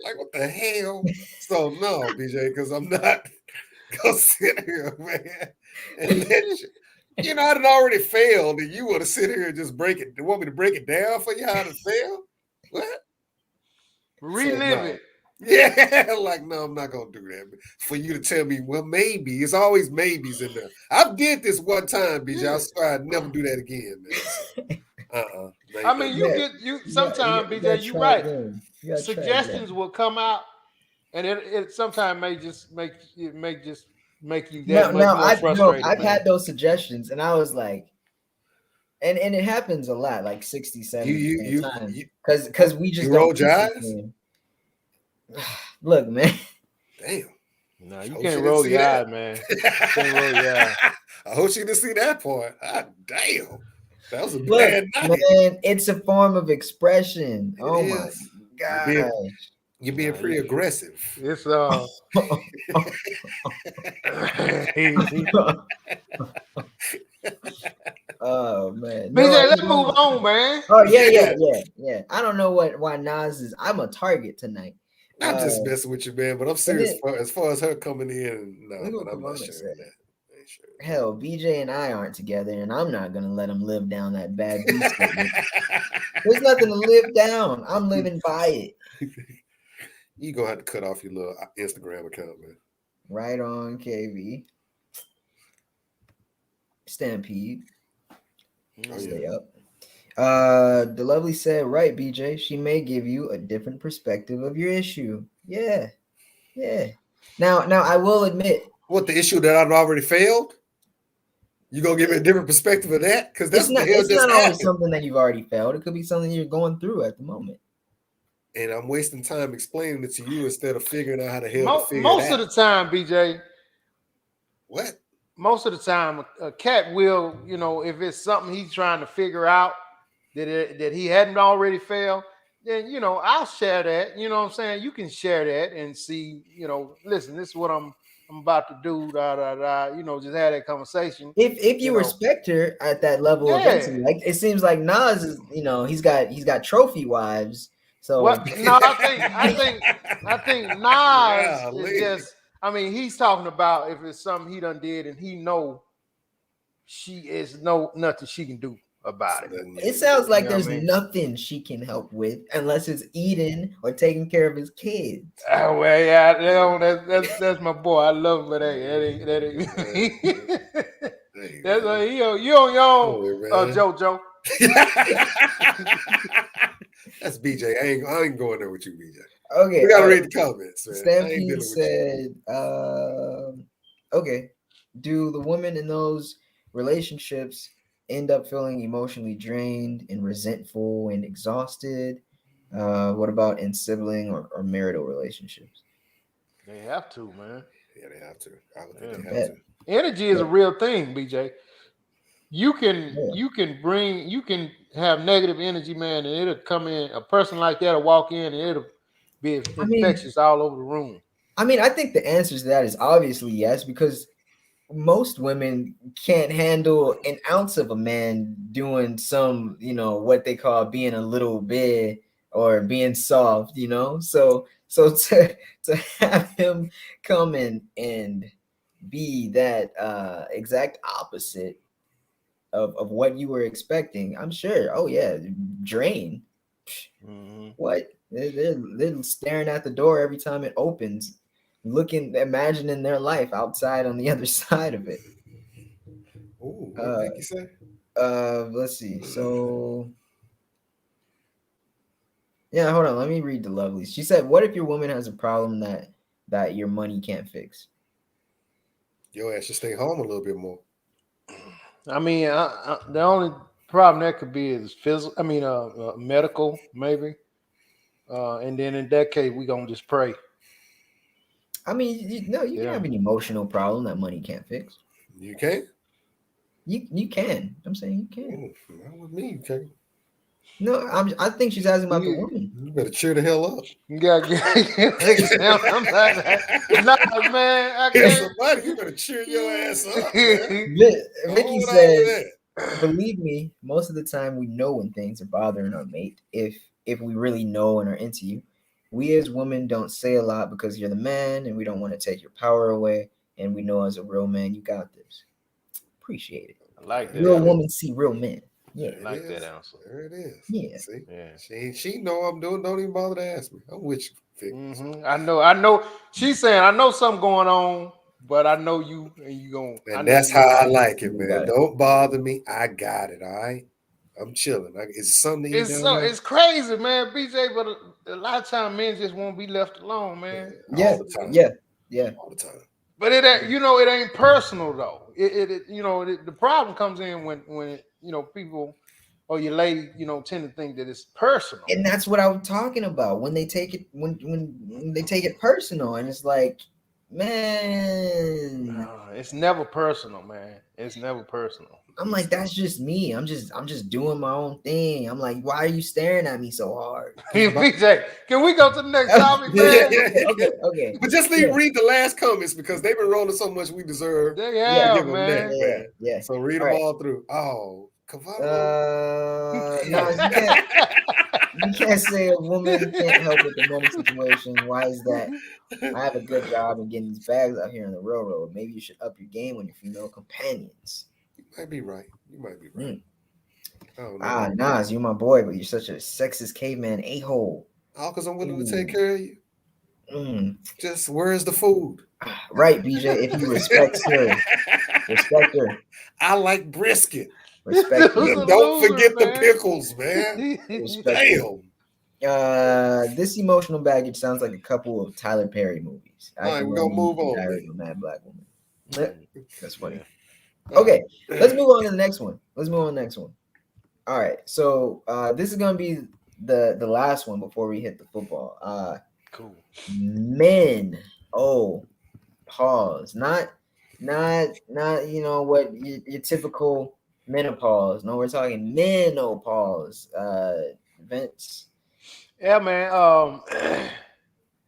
Like, what the hell? So, no, BJ, because I'm not going to sit here, man, and let you. I done already failed, and you want to sit here and just break it. You want me to break it down for you how to fail? What? Relive it. Yeah, like, no, I'm not going to do that. For you to tell me, well, maybe. It's always maybes in there. I did this one time, BJ. I swear I'd never do that again, man. So, I mean, sometimes, BJ, you're right. Suggestions will come out, and it sometimes may just make you that much more frustrated. I've had those suggestions, and I was like, and it happens a lot, like 60, 70% of the time. Because we just roll your eyes? Look, man. Damn. No, you can't roll your eyes, man. You can't roll your eyes. I hope she didn't see that part. Damn. That was a Look, bad night. Man, it's a form of expression. Oh my God. You're being pretty aggressive. It's Oh man. BJ, let's move on, man. Oh yeah. I don't know why Nas is. I'm a target tonight. I'm just messing with you, man. But I'm serious as far as her coming in. No, I'm not sharing that. Hell, BJ and I aren't together, and I'm not gonna let him live down that bad beast. There's nothing to live down. I'm living by it. You gonna have to cut off your little Instagram account, man. Right on, KV. Stampede. Stay up. The lovely said, right, BJ. She may give you a different perspective of your issue. Yeah. Now I will admit. What, the issue that I've already failed? You gonna give me a different perspective of that? Because that's it's not always something that you've already failed. It could be something you're going through at the moment. And I'm wasting time explaining it to you instead of figuring out how the hell to figure it out. Most of the time, BJ. What? Most of the time, a cat will, if it's something he's trying to figure out that he hadn't already failed, then I'll share that. You know what I'm saying? You can share that and see. Listen, this is what I'm about to do. Just have that conversation. If you respect her at that level of intimacy, like it seems like Nas is, he's got trophy wives. So no, I think Nas is just. I mean, he's talking about if it's something he done did and he know she is nothing she can do about it. It sounds like there's nothing she can help with unless it's eating or taking care of his kids. Oh well, yeah, that's my boy. I love him, but that ain't. That's you on your own, JoJo. That's BJ. I ain't going there with you, BJ. Okay, we gotta read the comments. Man. Stampede said, "Okay, do the women in those relationships end up feeling emotionally drained and resentful and exhausted? What about in sibling or marital relationships?" They have to, man. Yeah, they have to. I would think they have to. Energy is a real thing, BJ. You can have negative energy, man, and it'll come in. A person like that will walk in and it'll be infectious all over the room. I mean, I think the answer to that is obviously yes, because most women can't handle an ounce of a man doing some, what they call being a little bit or being soft, So to have him come in and be that exact opposite of what you were expecting, I'm sure. Oh yeah, drain. What? They're staring at the door every time it opens, looking, imagining their life outside on the other side of it. Ooh, what Vicky say? Let's see. So yeah, hold on. Let me read the lovelies. She said, "What if your woman has a problem that your money can't fix?" Your ass should stay home a little bit more. I mean, the only problem that could be is physical. I mean, medical maybe. And then in that case, we gonna just pray. I mean, you can Yeah. have an emotional problem that money can't fix. You can't? You can. I'm saying you can. Not with me, you can't. No, I think she's asking about the woman. You better cheer the hell up. You gotta get I'm like, nah, man, I Here's can't. somebody, you better cheer your ass up, man. Go Vicky on said, over there. "Believe me, most of the time we know when things are bothering our mate. If we really know and are into you, we as women don't say a lot because you're the man, and we don't want to take your power away. And we know as a real man, you got this. Appreciate it. I like that. Real Answer. woman see real men. Yeah, I like that answer. There it is. Yeah. See? Yeah. She know I'm doing. Don't even bother to ask me. I'm with you, Vicky. Mm-hmm. I know. She's saying I know something going on, but I know you, and you going. And that's how I like it, man. Don't bother me. I got it. All right. I'm chilling. It's something you down there. It's crazy, man, BJ. But a lot of times men just won't be left alone, man. Yeah, all the time. Yeah, all the time. But it ain't personal though. The problem comes in when people or your lady tend to think that it's personal. And that's what I'm talking about. When they take it when they take it personal, and it's like, man, it's never personal, man. It's never personal. I'm like, that's just me. I'm just doing my own thing. I'm like, why are you staring at me so hard? BJ, can we go to the next topic, man? Okay. But just read the last comments because they've been rolling so much. We deserve to give them man. next, man. Yeah. So read them all through. Oh, no, you can't say a woman can't help with the money situation. Why is that? I have a good job in getting these bags out here on the railroad. Maybe you should up your game on your female companions. You might be right. Nas, you're my boy, but you're such a sexist caveman a-hole. All because I'm willing to take care of you. Just where's the food? Right, BJ. If you respect her, respect her. I like brisket. Respect her. Don't forget the pickles, man. Damn. This emotional baggage sounds like a couple of Tyler Perry movies. All right, we're gonna move on. Diary of a Mad Black Woman. That's funny. Okay, let's move on to the next one. All right, so this is gonna be the last one before we hit the football. Cool. Men. Oh, pause. Not what your typical menopause. No, we're talking menopause. Vince. Yeah, man.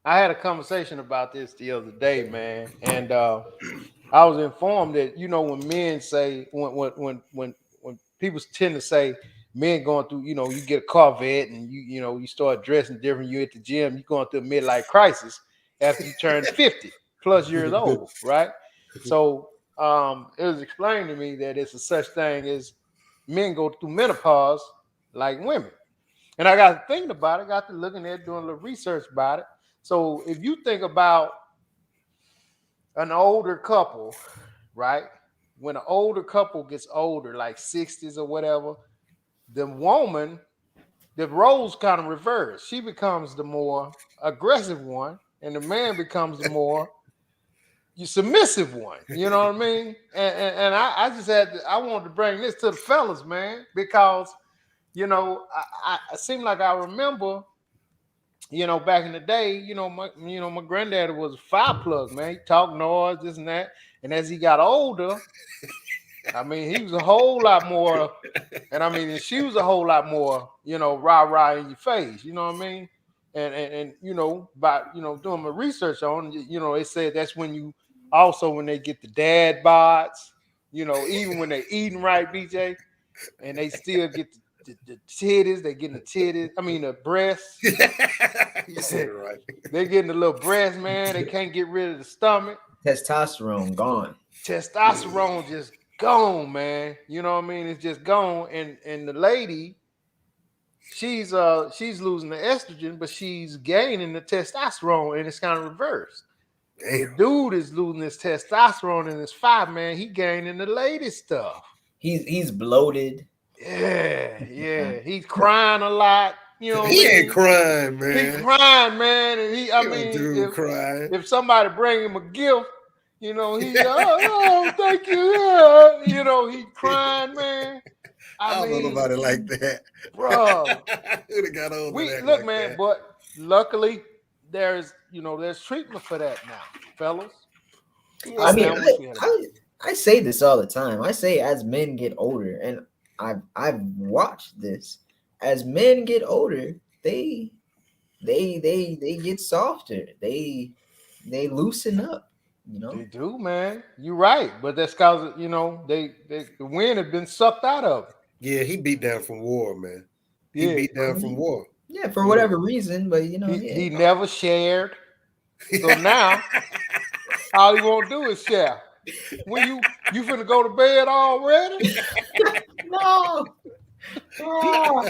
I had a conversation about this the other day, man, and I was informed that when men say when people tend to say men going through, you get a Corvette and you start dressing different, you at the gym, you going through a midlife crisis after you turn 50 plus years old, right? So it was explained to me that it's a such thing as men go through menopause like women. And I got to thinking about it, got to looking at doing a little research about it. So if you think about an older couple, right? When an older couple gets older, like 60s or whatever, the woman, the roles kind of reverse. She becomes the more aggressive one, and the man becomes the more submissive one. You know what I mean? And I just I wanted to bring this to the fellas, man, because I seem like I remember, back in the day, my granddaddy was a fire plug, man. He talked noise, this and that. And as he got older, I mean, he was a whole lot more, and she was a whole lot more, rah in your face, you know what I mean? And by doing my research on, it said that's when you Also, when they get the dad bods, you know, even when they eating right, BJ, and they still get the titties, they getting the titties. I mean, the breasts. You said it right. They're getting the little breast, man. They can't get rid of the stomach. Testosterone gone. Testosterone just gone, man. You know what I mean? It's just gone. And the lady, she's losing the estrogen, but she's gaining the testosterone, and it's kind of reversed. Damn. The dude is losing his testosterone in his five, man. He gaining the lady stuff. He's bloated. Yeah. He's crying a lot. You know what I He mean? ain't crying, man. He crying, man. And I mean, dude crying. if somebody bring him a gift, you know, he oh thank you. Yeah. You know, he crying, man. I don't know nobody like that. Bro. Who'd have got on that Look, like man, that? but luckily there's treatment for that now, fellas. I mean, I say this all the time. I say as men get older, and I've watched this. As men get older, they get softer. They loosen up. You know, they do, man. You're right, but that's because the wind has been sucked out of it. Yeah, he beat down from war, man. He beat down from war. Yeah, for whatever reason, but he never shared. So now all he won't do is share. When you finna go to bed already? No.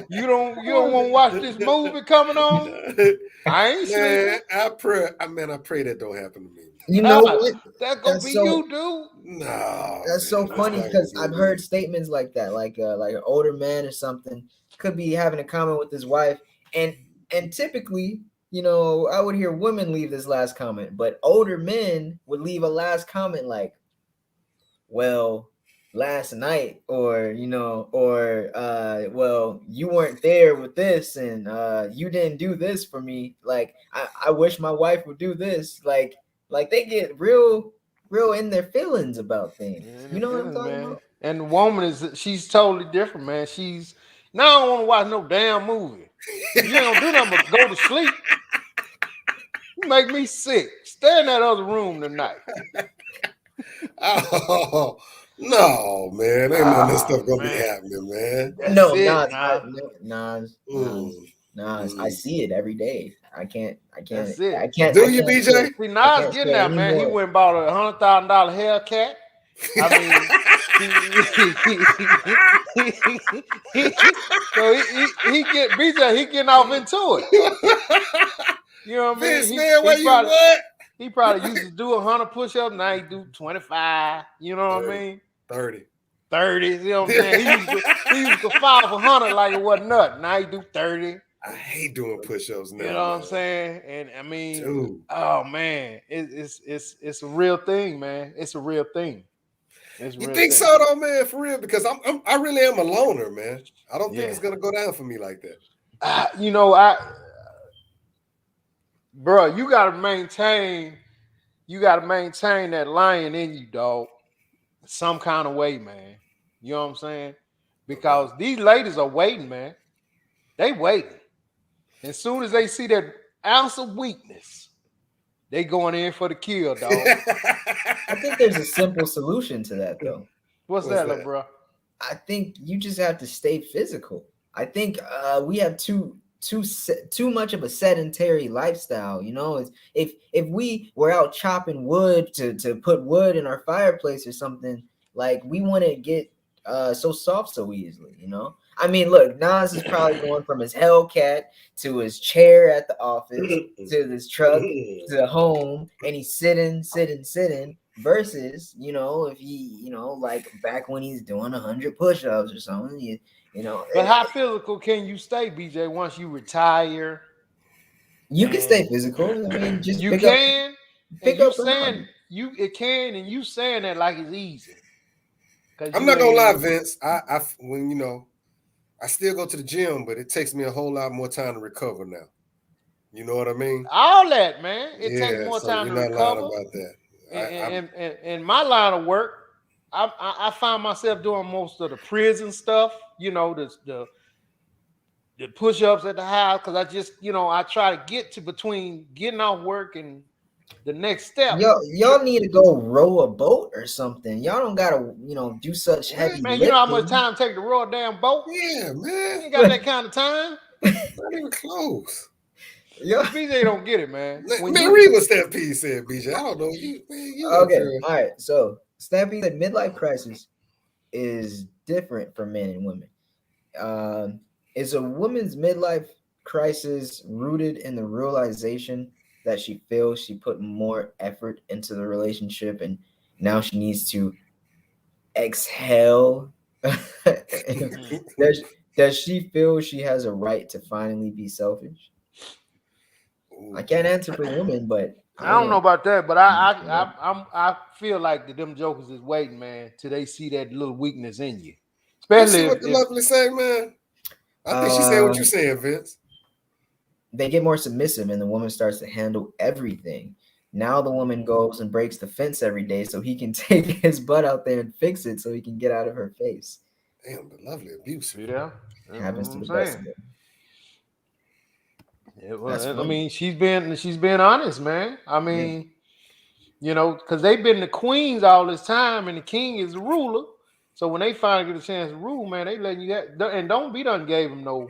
You don't want to watch this movie coming on? I ain't sleeping. I pray that don't happen to me. You know what? That's gonna be you, dude. No. That's so funny because I've heard statements like that, like an older man or something could be having a comment with his wife, and typically, I would hear women leave this last comment, but older men would leave a last comment like, well, last night, or well, you weren't there with this, and you didn't do this for me. Like, I wish my wife would do this. Like they get real in their feelings about things. You know what I'm talking about? And the woman she's totally different, man. Now I don't want to watch no damn movie. You ain't gonna do nothing but go to sleep. You make me sick. Stay in that other room tonight. Oh no, man! Ain't none of this stuff gonna be happening, man. Nas, I see it every day. I can't. That's it. I can't. Do you, BJ? See, Nas getting that, man. He went and bought a $100,000 Hellcat. I mean, so he getting off into it. You know what I mean? Vince, man, where you what? He probably used to do 100 push-ups. Now he do 25. You know what I mean? 30. 30. You know what I'm saying? He used to file for 100 like it wasn't nothing. Now he do 30. I hate doing push-ups now. You know what I'm saying? And I mean, dude. Oh man, it's a real thing, man. It's a real thing. You think so, though, man? For real? Because I really am a loner, man. I don't think it's gonna go down for me like that. Bro, you gotta maintain that lion in you, dog. Some kind of way, man. You know what I'm saying? Because these ladies are waiting, man. They waiting. As soon as they see that ounce of weakness, they going in for the kill, dog. I think there's a simple solution to that, though. What's that, bro? I think you just have to stay physical. I think we have too much of a sedentary lifestyle. If we were out chopping wood to put wood in our fireplace or something, like, we wouldn't get so soft so easily. I mean, look, Nas is probably going from his Hellcat to his chair at the office to this truck to home, and he's sitting. Versus, if he, like back when he's doing 100 push-ups or something, But how physical can you stay, BJ, once you retire? You can stay physical. I mean, just you can. Pick up saying it can, and you saying that like it's easy. I'm not gonna lie, Vince. I still go to the gym, but it takes me a whole lot more time to recover now. You know what I mean? All that, man. It takes more time to recover. Lying about that. And my line of work, I find myself doing most of the prison stuff. The push-ups at the house, because I just, I try to get to between getting off work and the next step. Y'all need to go row a boat or something. Y'all don't gotta, do such heavy Man, you know how much lifting. time it take to row a damn boat? Yeah, You man. ain't got that kind of time. Not even close. Yeah. BJ don't get it, man. When Man, you read what Steph P said, BJ. I don't know. You up Okay. here. All right. So Stampede said midlife crisis is different for men and women. Is a woman's midlife crisis rooted in the realization that she feels she put more effort into the relationship and now she needs to exhale? does she feel she has a right to finally be selfish? Ooh. I can't answer for women, but I don't know about that, but Yeah. I feel like that them jokers is waiting, man, till they see that little weakness in you. You see Especially what the if lovely say, man? I think she said what you saying, Vince. They get more submissive and the woman starts to handle everything. Now the woman goes and breaks the fence every day so he can take his butt out there and fix it so he can get out of her face. Damn, the lovely abusive. see that? That's Happens what to I'm the best saying. of them. Yeah, That's well, I funny. mean, she's been honest, man. I mean, because they've been the queens all this time, and the king is the ruler. So when they finally get a chance to rule, man, they letting you have, and don't be done gave them no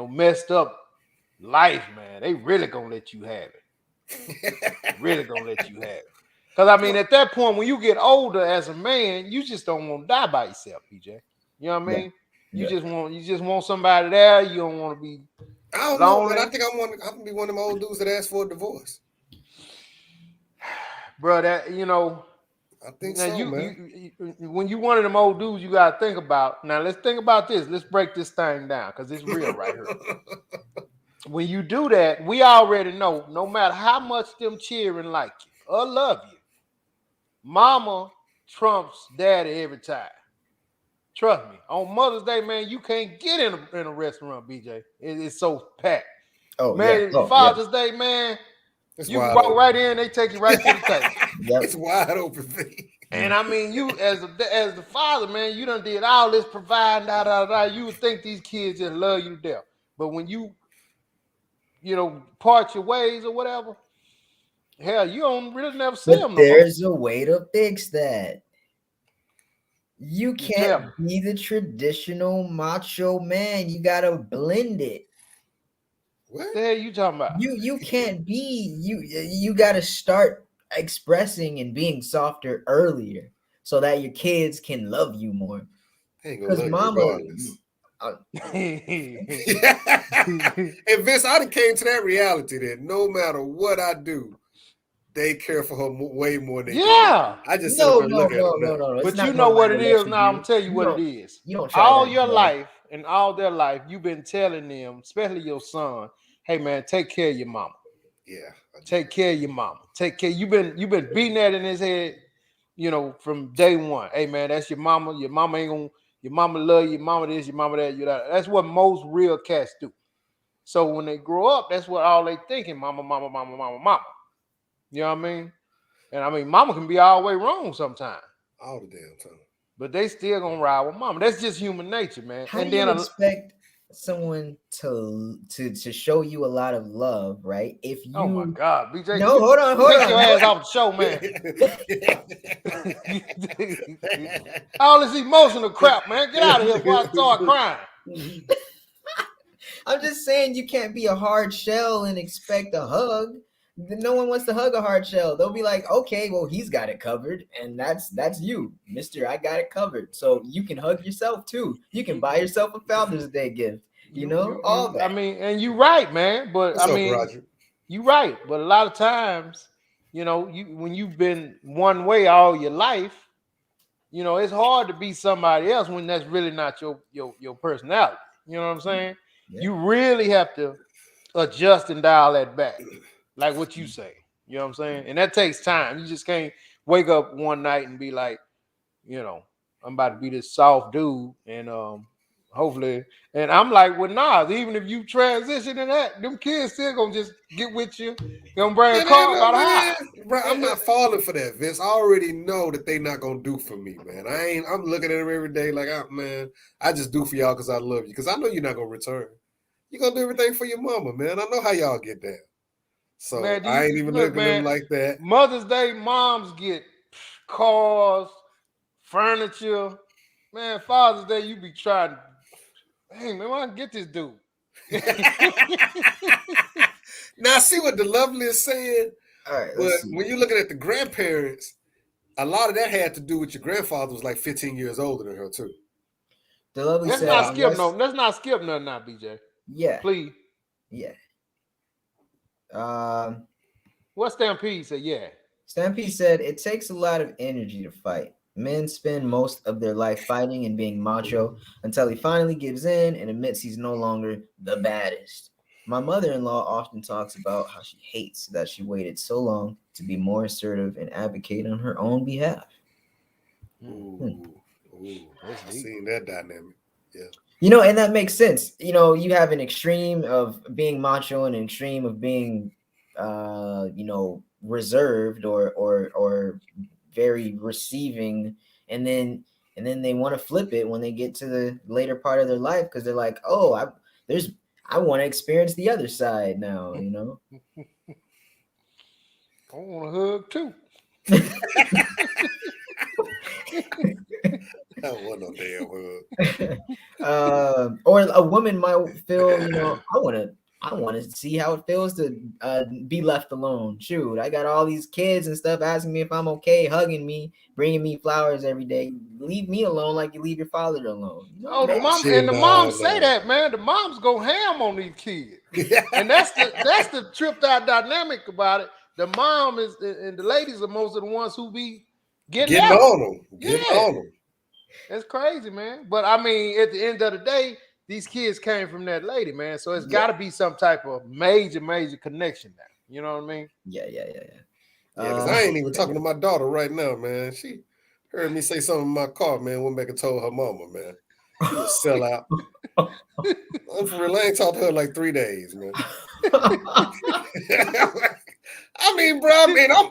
messed up life, man. They really gonna let you have it. Really gonna let you have it. Because I mean, at that point, when you get older as a man, you just don't want to die by yourself, PJ. You know what I Yeah. mean? Yeah. You just want somebody there. You don't want to be I don't know, man. I lonely. think I'm gonna be one of them old dudes that ask for a divorce. Bro, that I think now so, man. you when you one of them old dudes, you gotta think about. Now let's think about this. Let's break this thing down because it's real right here. When you do that, we already know. No matter how much them cheering like you or love you, mama trumps daddy every time. Trust me. On Mother's Day, man, you can't get in a restaurant, BJ. It's so packed. Oh yeah. Man, Oh yeah. Father's Day, man, It's you can wide walk open. right in, they take you right to the table. Yep. It's wide open, V. And I mean, you as the father, man, you done did all this providing, You would think these kids just love you to death. But when you part your ways or whatever, hell, you don't really never see But them no more. there's a way to fix that. You You tell can't me. be the traditional macho man. You gotta blend it. What? The hell you talking about? You can't be you got to start expressing and being softer earlier so that your kids can love you more I ain't gonna because love you mama regardless. uh, And Vince, I done came to that reality that no matter what I do, they care for her way more than they do me. Yeah. I just sit up and look at them now. no, it's But you not know gonna what matter it what is you now. I'm do. gonna tell you what it is. You don't try All that your at all. life and all their life, you've been telling them, especially your son, hey man, take care of your mama. Yeah. Take care of your mama. Take care. You've been beating that in his head, from day one. Hey man, that's your mama. Your mama ain't gonna. Your mama love you. Your mama this. Your mama that. You that. That's what most real cats do. So when they grow up, that's what all they thinking. Mama, mama, mama, mama, mama. You know what I mean? And I mean, mama can be all the way wrong sometimes, All the damn time. but they still gonna ride with mama. That's just human nature, man. How do And you then expect someone to show you a lot of love, right? If oh my you God, BJ, no, hold on, take your ass off the show, man. All this emotional crap, man. Get out of here before I start crying. I'm just saying you can't be a hard shell and expect a hug. No one wants to hug a hard shell. They'll be like, okay, well, he's got it covered, and that's you, Mister. I got it covered. So you can hug yourself too. You can buy yourself a Father's Day gift. All that. I mean, and you right, man. But What's I up, mean, Roger? you right. But a lot of times, when you've been one way all your life, it's hard to be somebody else when that's really not your personality. You know what I'm saying? Yeah. You really have to adjust and dial that back, like what you say. You know what I'm saying? And that takes time. You just can't wake up one night and be like, I'm about to be this soft dude, and hopefully, and I'm like, well, nah. Even if you transition in that, them kids still gonna just get with you. Gonna bring a car about a house. Bro, I'm not falling for that, Vince. I already know that they not gonna do for me, man. I'm looking at them every day like, man, I just do for y'all because I love you. Because I know you're not gonna return. You're gonna do everything for your mama, man. I know how y'all get down. So Man, I ain't even looking at them man, like that. Mother's Day, moms get cars, furniture. Man, Father's Day, you be trying. Hey, man, why don't get this dude? Now, see what the lovely is saying? All right, But let's see. when you're looking at the grandparents, a lot of that had to do with your grandfather was like 15 years older than her, too. The lovely Let's said, not skip unless, Let's not skip nothing now, BJ. yeah, Please. yeah. What Stampede said? Yeah. Stampede said, it takes a lot of energy to fight. Men spend most of their life fighting and being macho until he finally gives in and admits he's no longer the baddest. My mother-in-law often talks about how she hates that she waited so long to be more assertive and advocate on her own behalf. Ooh, That's I deep. seen that dynamic. Yeah. You know, and that makes sense. You know, you have an extreme of being macho and an extreme of being, reserved or very receiving, and then they want to flip it when they get to the later part of their life because they're like, oh, I want to experience the other side now. You know. I want a hug too. That wasn't no damn hug. Or a woman might feel, I want to see how it feels to be left alone. Shoot, I got all these kids and stuff asking me if I'm okay, hugging me, bringing me flowers every day. Leave me alone like you leave your father alone. Oh, the Oh, mom shit, and the no, moms no. say that, man. The moms go ham on these kids, and that's the tripped out dynamic about it. The mom is and the ladies are most of the ones who be getting Getting out. on them. Getting Yeah, on them. that's crazy, man. But I mean, at the end of the day, these kids came from that lady, man. So it's got to be some type of major connection now. You know what I mean? Yeah. Yeah, because I ain't even talking to my daughter right now, man. She heard me say something in my car, man. Went back and told her mama, man. You a sellout. I'm for real. I ain't talked to her in like 3 days, man. I mean, bro,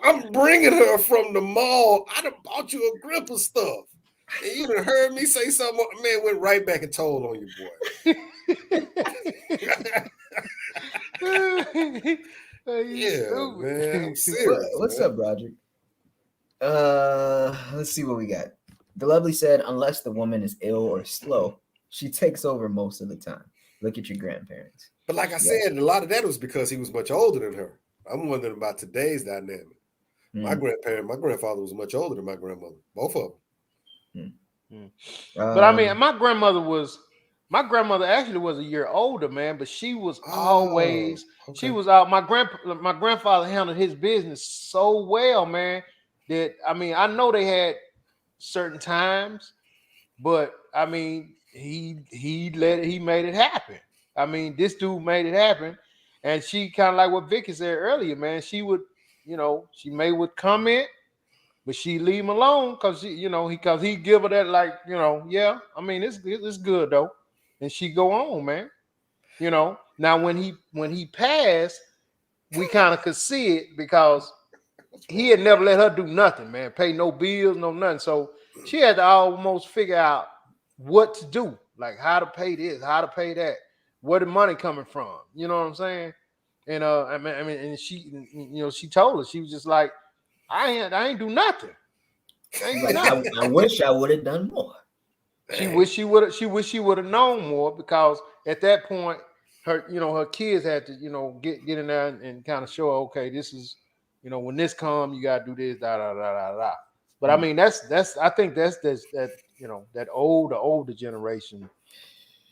I'm bringing her from the mall. I done bought you a grip of stuff. And you done heard me say something, man, went right back and told on you, boy. Yeah, Stupid. man, I'm serious. What's man. up, Roger? Let's see what we got. The lovely said, unless the woman is ill or slow, she takes over most of the time. Look at your grandparents. But like I Yes. said, a lot of that was because he was much older than her. I'm wondering about today's dynamic. My grandfather was much older than my grandmother. Both of them. But I mean, my grandmother actually was a year older, man. But she was always she was out. My grandfather handled his business so well, man. That I mean, I know they had certain times, but I mean, he made it happen. I mean, this dude made it happen, and she kind of like what Vicky said earlier, man. She would, she would comment, but she leave him alone because he give her that like, yeah. I mean, it's good though, and she go on, man. Now when he passed, we kind of could see it because he had never let her do nothing, man. Pay no bills, no nothing. So she had to almost figure out what to do, like how to pay this, how to pay that, where the money coming from. You know what I'm saying? And I mean, and she, she told us, she was just like, I ain't do nothing. I ain't do Like, nothing. I wish I would have done more. She wish she would have known more because at that point, her kids had to, get in there and kind of show her, okay, this is, when this comes, you gotta do this, da da da da da. But I mean, that's I think that's that that older generation.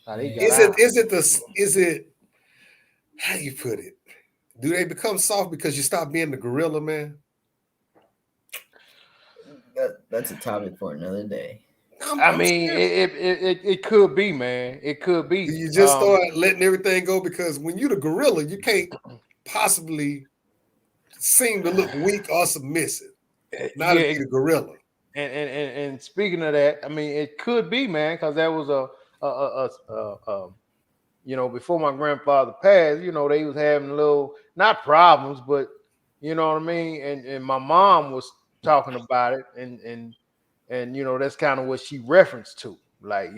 How they got out. Is it how you put it? Do they become soft because you stop being the gorilla, man? That's a topic for another day. I mean, it could be, man. It could be. You just start letting everything go because when you're the gorilla, you can't possibly seem to look weak or submissive. Not to be the gorilla. And speaking of that, I mean, it could be, man, because that was before my grandfather passed, they was having little not problems, but you know what I mean. And my mom was talking about it, and that's kind of what she referenced to, like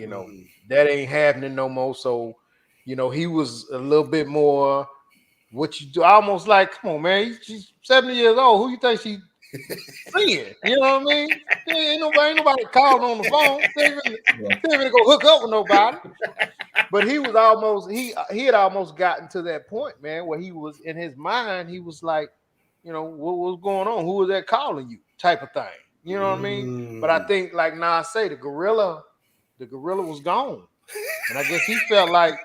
that ain't happening no more. So he was a little bit more what you do. Almost like, come on, man, she's 70 years old. Who you think she seeing? You know what I mean? Ain't nobody calling on the phone. They ain't really go hook up with nobody. But he was almost he had almost gotten to that point, man, where he was in his mind. He was like, what was going on? Who was that calling you? Type of thing. You know what I mean? But I think, like Nas say, the gorilla was gone, and I guess he felt like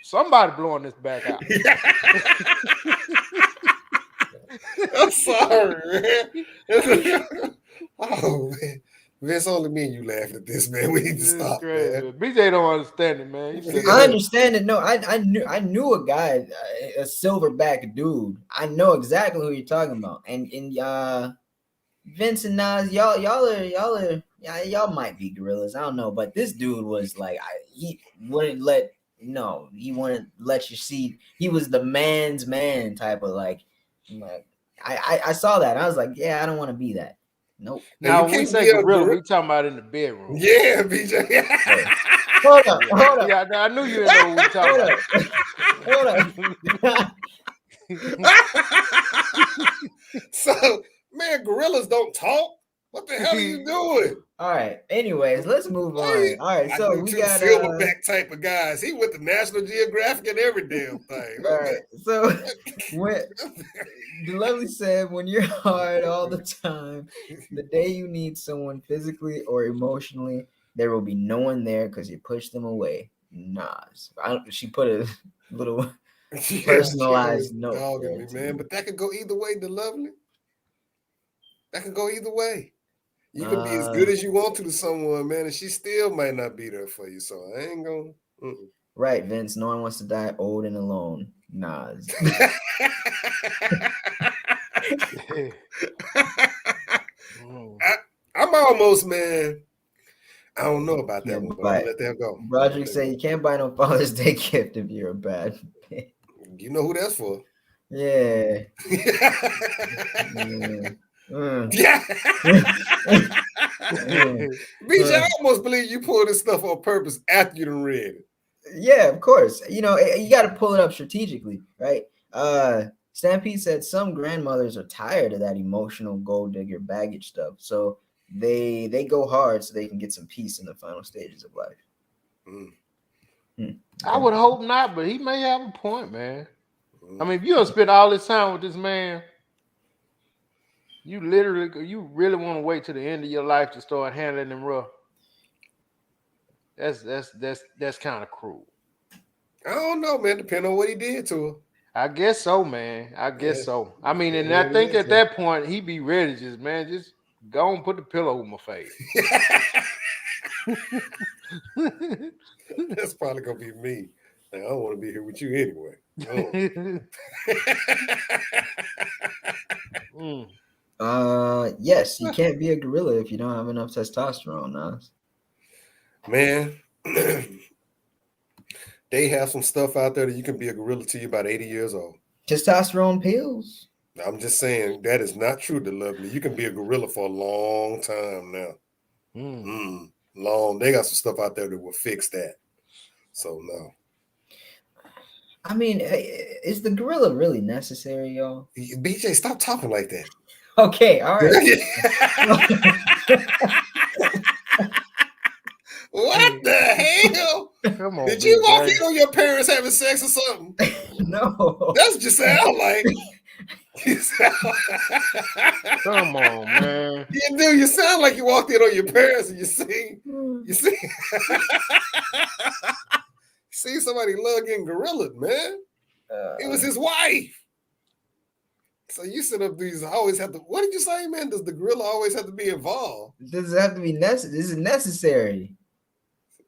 somebody blowing this back out. I'm sorry, man. Oh man, Vince, only me and you laugh at this, man. We need to stop, man. BJ don't understand it, man. I understand it. No, I knew a guy, a silverback dude. I know exactly who you're talking about. And Vince and Nas, y'all might be gorillas. I don't know, but this dude was like, he wouldn't let you see. He was the man's man type of like I saw that. I was like, yeah, I don't want to be that. Nope. Now when we say gorilla, we talking about in the bedroom. Yeah, BJ. Hold up. Yeah, I knew you didn't know what we talking about. So, man, gorillas don't talk. What the hell are you doing? All right. Anyways, let's move on. All right. So we got silverback type of guys. He went to National Geographic and every damn thing. All right. So when the lovely said, when you're hard all the time, the day you need someone physically or emotionally, there will be no one there because you push them away. Nas. She put a little personalized note. Me, man. But that could go either way, the lovely. That could go either way. You can be as good as you want to someone, man, and she still might not be there for you. So I ain't gonna. Right, Vince. No one wants to die old and alone. Nas. I'm almost, man. I don't know about that one, but I'll let that go. Roderick said you can't buy no Father's Day gift if you're a bad man. You know who that's for? Yeah. Yeah. BJ, I almost believe you pulled this stuff on purpose after you done read it. Yeah, of course. You got to pull it up strategically, right? Stampede said some grandmothers are tired of that emotional gold digger baggage stuff, so they go hard so they can get some peace in the final stages of life. I would hope not, but he may have a point, man. I mean, if you don't spend all this time with this man, you really want to wait to the end of your life to start handling them rough. That's kind of cruel. I don't know, man. Depending on what he did to her. I guess so, man. I guess so. I mean, and I think at that point he'd be ready to just go and put the pillow over my face. That's probably gonna be me. Like, I don't want to be here with you anyway. Yes, you can't be a gorilla if you don't have enough testosterone, Nas. Man, they have some stuff out there that you can be a gorilla till you're about 80 years old. Testosterone pills. I'm just saying that is not true, the lovely. You can be a gorilla for a long time now. Long. They got some stuff out there that will fix that. So no. I mean, is the gorilla really necessary, y'all? BJ, stop talking like that. Okay, all right. What the hell? Come on, did you walk in on your parents having sex or something? No. That's what you sound like. Come on, man. You do. You sound like you walked in on your parents and you see somebody love getting gorillaed, man. It was his wife. So you set up these always have to. What did you say, man? Does the gorilla always have to be involved? Does it have to be necessary? This is necessary.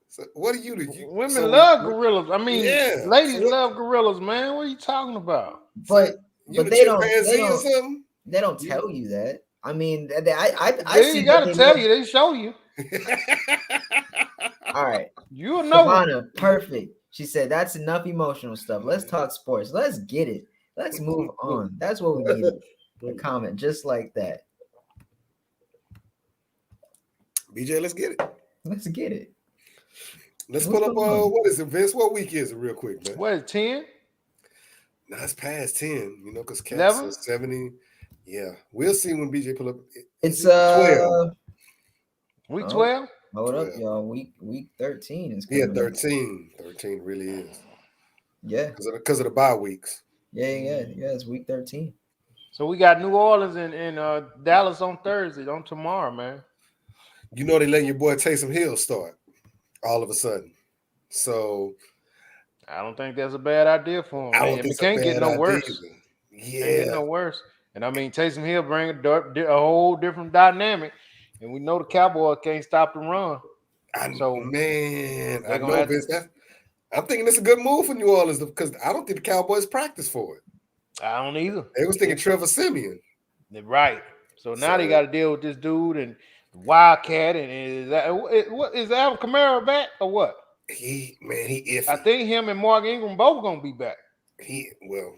So what do you? Women love gorillas. I mean, ladies love gorillas, man. What are you talking about? But they don't tell you that. I mean, they gotta tell you. They show you. All right, you'll know. Savannah, perfect. She said that's enough emotional stuff. Let's talk sports. Let's get it. Let's move on. That's what we need. A comment just like that. BJ, let's get it. Let's get it. Let's pull up. What is it, Vince? What week is it, real quick, man? What, 10? Now it's past 10, because Cat 11? says 70. Yeah, we'll see when BJ pull up. It's 12. Week oh, 12? hold 12. up, y'all. Week 13 is Yeah, coming up. 13. 13 really is. Yeah. Because of the bye weeks. Yeah. It's week 13. So we got New Orleans and Dallas on Thursday, on tomorrow, man. They letting your boy Taysom Hill start all of a sudden. So I don't think that's a bad idea for him. I don't And think it it's a can't get bad no idea worse. either. Can't get Yeah. no worse. And I mean, Taysom Hill bring a whole different dynamic. And we know the Cowboys can't stop the run. So I they're gonna know, have Vince. to. I'm thinking it's a good move for New Orleans because I don't think the Cowboys practice for it. I don't either. They was thinking Trevor Siemian. They're right. So now they So- got to deal with this dude and Wildcat and is Alvin Kamara back or what? He iffy. I think him and Mark Ingram both gonna be back.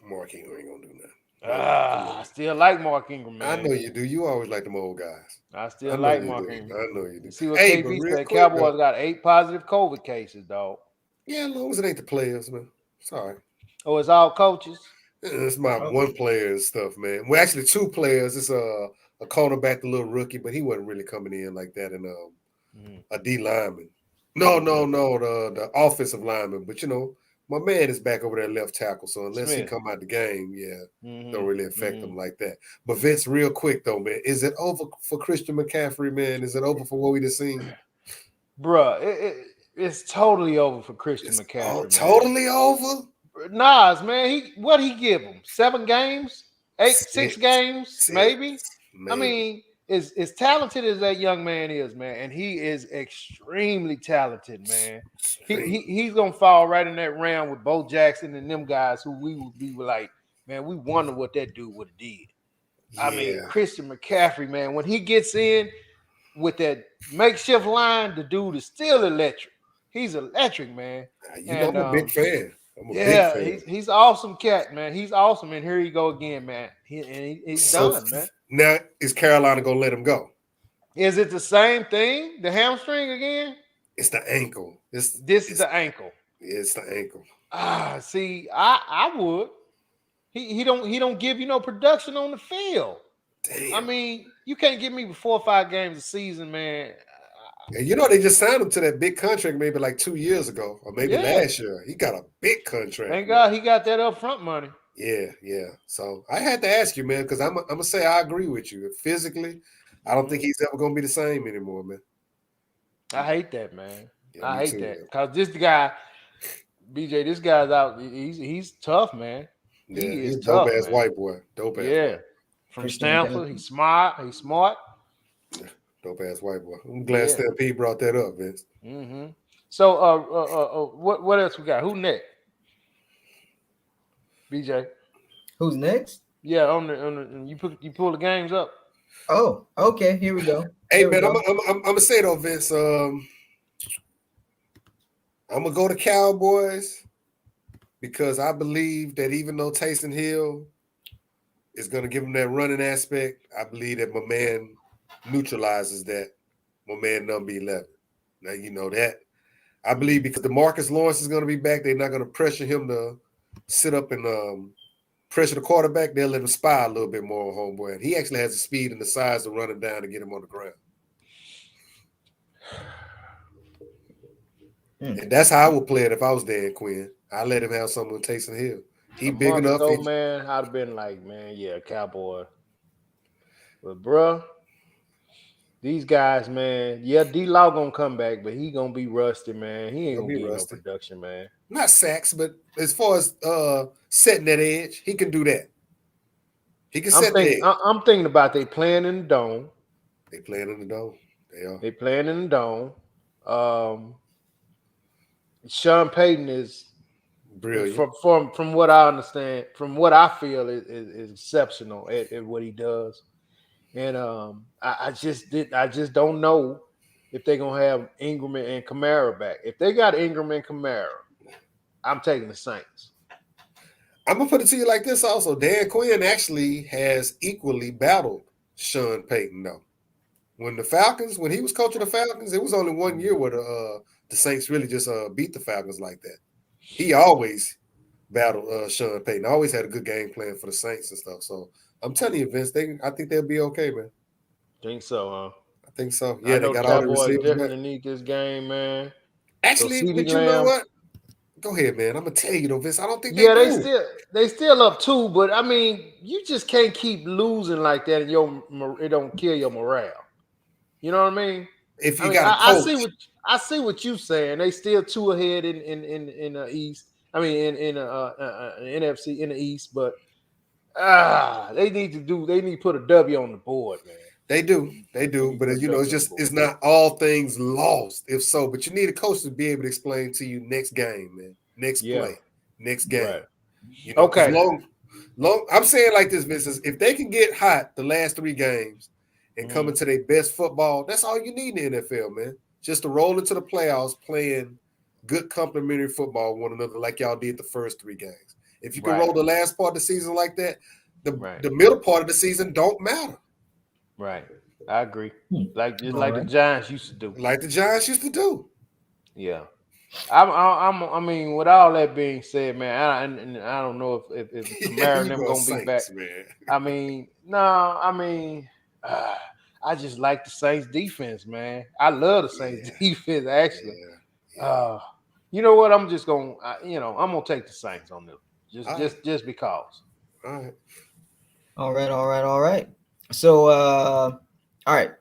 Mark Ingram ain't gonna do nothing. I still like Mark Ingram, man. I know you do. You always like them old guys. I still I know like you Mark do. Ingram. I know you do. You see what Hey, but KB real said? quick, Cowboys though, got 8 positive COVID cases, dog. yeah, as long as it ain't the players, man. Sorry. Oh, it's all coaches. It's my Oh. one player and stuff, man. Well, actually, 2 players. It's a cornerback, the little rookie, but he wasn't really coming in like that, and a D lineman. No, the offensive lineman. But my man is back over there left tackle. So unless he Smith. come out the game, Mhm. don't really affect him like that. But Vince, real quick though, man, is it over for Christian McCaffrey, man? Is it over for what we just seen? Bruh, it's totally over for Christian McCaffrey, man. Totally over. Nas, man, what he give him? 7 games? 6 games, 6, maybe? I mean, as talented as that young man is, man, and he is extremely talented, man. He's gonna fall right in that round with Bo Jackson and them guys who we would be like, man, we wonder what that dude would have did. Yeah. I mean, Christian McCaffrey, man, when he gets in with that makeshift line, the dude is still electric. He's electric, man. I'm a big fan. He's awesome, cat, man. He's awesome, and here you go again, man. He's done, man. Now is Carolina gonna let him go? Is it the same thing? The hamstring again? It's the ankle. This is the ankle. It's the ankle. See, I would. He don't give you no production on the field. Damn. I mean, you can't give me 4 or 5 games a season, man. And they just signed him to that big contract maybe like 2 years ago or maybe last year. He got a big contract. Thank God he got that upfront money. Yeah. So I had to ask you, man, because I'm gonna say I agree with you. Physically, I don't think he's ever gonna be the same anymore, man. I hate that, man. Yeah, I me hate too, that man. because this guy, BJ, this guy's out. He's tough, man. Yeah, He he's is a dope tough, ass man. white boy. Dope ass Yeah, boy. from Christian Stanford. McCaffrey. He's smart. Dope ass white boy. I'm glad Yeah. Stampede brought that up, Vince. Mm-hmm. So, what else we got? Who next? BJ. Who's next? Yeah, on the you pull the games up. Oh, okay. Here we go. Hey, man, I'm gonna say though, Vince. I'm gonna go to Cowboys because I believe that even though Taysom Hill is gonna give him that running aspect, I believe that my man neutralizes that. My man number 11. Now you know that. I believe because DeMarcus Lawrence is gonna be back, they're not gonna pressure him to sit up and pressure the quarterback. They'll let him spy a little bit more on homeboy. And he actually has the speed and the size to run him down and get him on the ground. And that's how I would play it if I was Dan Quinn. I let him have something with Taysom Hill. He big enough. Ago, man, I'd have been like, man, yeah, Cowboy. But bruh, these guys, man, yeah, D-Law gonna come back, but he gonna be rusty, man. He ain't gonna get no production, man. Not sacks, but as far as setting that edge, he can do that. He can set the edge. I'm thinking about they playing in the dome. They playing in the dome. They are. They playing in the dome. Sean Payton is brilliant. From what I understand, from what I feel is exceptional at what he does. And I just don't know if they're gonna have Ingram and Kamara back. If they got Ingram and Kamara, I'm taking the Saints. I'm gonna put it to you like this also. Dan Quinn actually has equally battled Sean Payton though. When he was coaching the Falcons, it was only 1 year where the Saints really just beat the Falcons like that. He always battle Sean Payton. I always had a good game plan for the Saints and stuff. So I'm telling you, Vince, I think they'll be okay, man. Think so, huh? I think so. I Yeah, they know got all the Cowboys receivers back. definitely need this game, man. So Actually, CeeDee but you know Lamb, what? Go ahead, man. I'm gonna tell you though, Vince. I don't think they yeah, do. they still up two, but I mean, you just can't keep losing like that, and it don't kill your morale. You know what I mean? If I you mean, got a coach, I see what you saying. They still two ahead in the East. I mean, in NFC in the East, but they need to put a W on the board, man. they do, They need to but put a it's W on the just board. it's not all things lost. If so, but you need a coach to be able to explain to you next game, man, next Yeah, play, next game. right. Because Okay. long. I'm saying like this, Vince. If they can get hot the last 3 games and come Mhm. into their best football, that's all you need in the NFL, man. Just to roll into the playoffs playing good complementary football with one another like y'all did the first 3 games. If you can Right, roll the last part of the season like that, right, the middle part of the season don't matter. right. I agree. Just All like the right. Giants used to do. Like the Giants used to do. Yeah. I mean, with all that being said, man, and I don't know if Yeah, Kamara and you them go gonna be back. Saints, man. I mean, no, I mean, uh, I just like the Saints defense, man. I love the Saints Yeah, defense, actually. yeah, yeah. Uh, you know what? I'm just gonna, I'm gonna take the Saints on this, All right, just because. all right. All right. All right. All right. So, all right.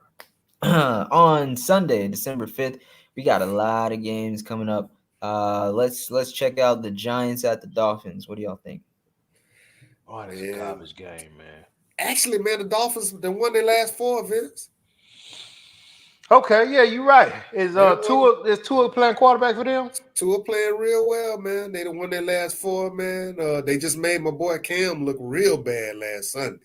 On Sunday, December 5th, we got a lot of games coming up. Let's check out the Giants at the Dolphins. What do y'all think? Oh, that's a Man. garbage game, man. Actually, man, the Dolphins they won their last 4, Vince. Okay, yeah, you're right. They done won. Is Tua playing quarterback for them? 2 are playing real well, man. They done won their last 4, man. They just made my boy Cam look real bad last Sunday.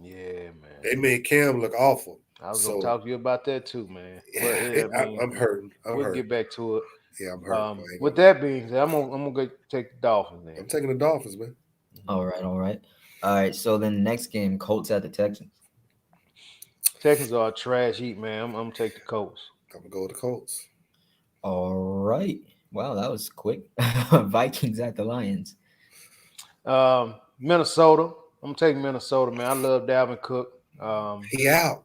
Yeah, man. They made Cam look awful. I was gonna So talk to you about that too, man. But yeah, yeah, I mean, I'm hurting. I'm we'll hurting. get back to it. Yeah, I'm hurting. I ain't With gonna. that being said, I'm gonna go take the Dolphins then. I'm taking the Dolphins, man. All right. All right. All right. So then next game, Colts at the Texans. Texans are a trash heap, man. I'm gonna take the Colts. I'm gonna go with the Colts. All right. Wow, that was quick. Vikings at the Lions. Minnesota. I'm taking Minnesota, man. I love Dalvin Cook. He out.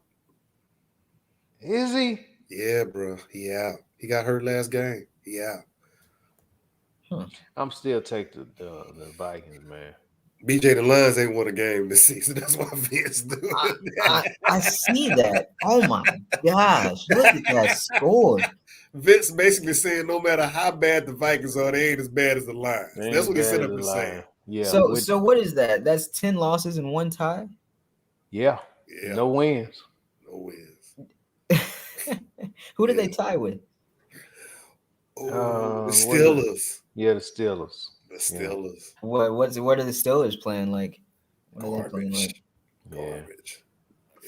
Is he? Yeah, bro. He out. He got hurt last game. He out. I'm still take the Vikings, man. BJ, the Lions ain't won a game this season. That's why Vince do I see that. Oh my gosh. Look at that score. Vince basically saying no matter how bad the Vikings are, they ain't as bad as the Lions. They ain't That's as what he bad set as up the and saying. Lions. Yeah. So what is that? That's 10 losses and 1 tie? Yeah. Yeah. No wins. No wins. Who did they tie with? Oh, the What is it? Steelers. Yeah, the Steelers. The Steelers. What are the Steelers playing like? What are they playing Garbage. like? Yeah.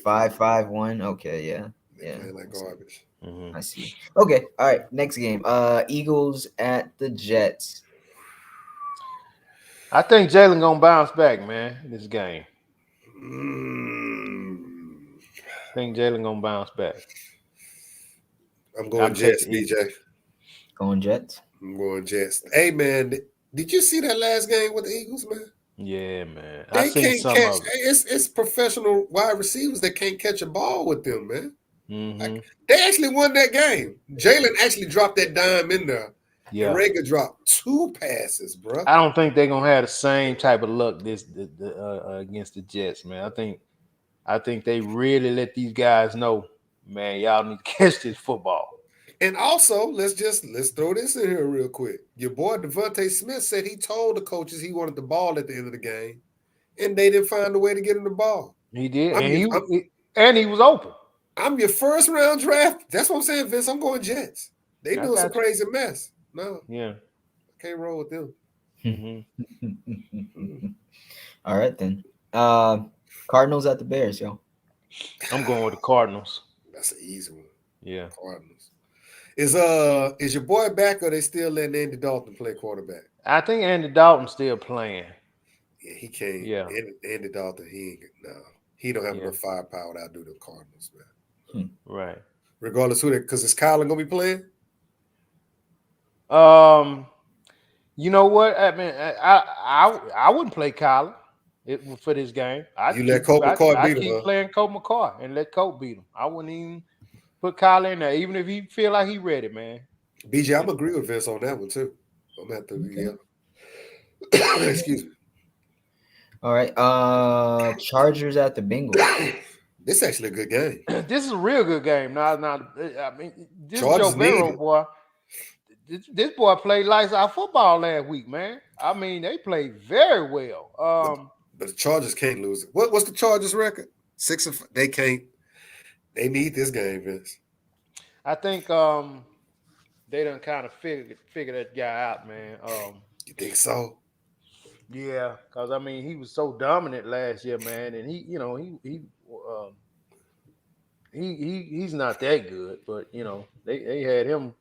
Garbage. 5-5-1. Okay, yeah. They Yeah. playing like garbage. Mhm. I see. Okay. All right. Next game. Eagles at the Jets. I think Jalen gonna bounce back, man. This game. I think Jalen gonna bounce back. I'm going I'm Jets, taking BJ. Eagles. Going Jets. I'm going Jets. Hey, man, did you see that last game with the Eagles, man? Yeah, man. I They seen can't some catch. of it. It's professional wide receivers that can't catch a ball with them, man. Mm-hmm. Like, they actually won that game. Jalen actually dropped that dime in there. Yeah. And Rager dropped 2 passes, bro. I don't think they're gonna have the same type of luck against the Jets, man. I think they really let these guys know, man, y'all need to catch this football. And also, let's throw this in here real quick. Your boy Devontae Smith said he told the coaches he wanted the ball at the end of the game, and they didn't find a way to get him the ball. He did, I'm and he was open. I'm your first round draft. That's what I'm saying, Vince. I'm going Jets. They I doing some got you. crazy mess. No, Yeah. I can't roll with them. Mm-hmm. All right then. Cardinals at the Bears, yo. I'm going with the Cardinals. That's an easy one. Yeah. Cardinals. Is your boy back, or they still letting Andy Dalton play quarterback? I think Andy Dalton's still playing. Yeah, he can't. Yeah. Andy Dalton, he don't have Yeah. enough firepower to outdo the Cardinals, man. Right. Regardless who they, because is Kyler gonna be playing? You know what? I mean, I wouldn't play Kyler for this game. You let Colt McCoy I'd beat him, keep huh? playing Colt McCoy and let Colt beat him. I wouldn't even put Kyler in there, even if he feel like he ready, man. BJ, I'm agree with Vince on that one too. I'm gonna have to, Okay. yeah. Excuse me. All right. Chargers at the Bengals. This is actually a good game. This is a real good game. Now, I mean, this Joe Chargers need Burrow it. boy. This boy played lights out football last week, man. I mean, they played very well. But the Chargers can't lose it. What's the Chargers record? 6-5. They can't. They need this game, Vince. I think they done kind of figure that guy out, man. You think so? Yeah, because I mean, he was so dominant last year, man, and um, he's not that good, but they had him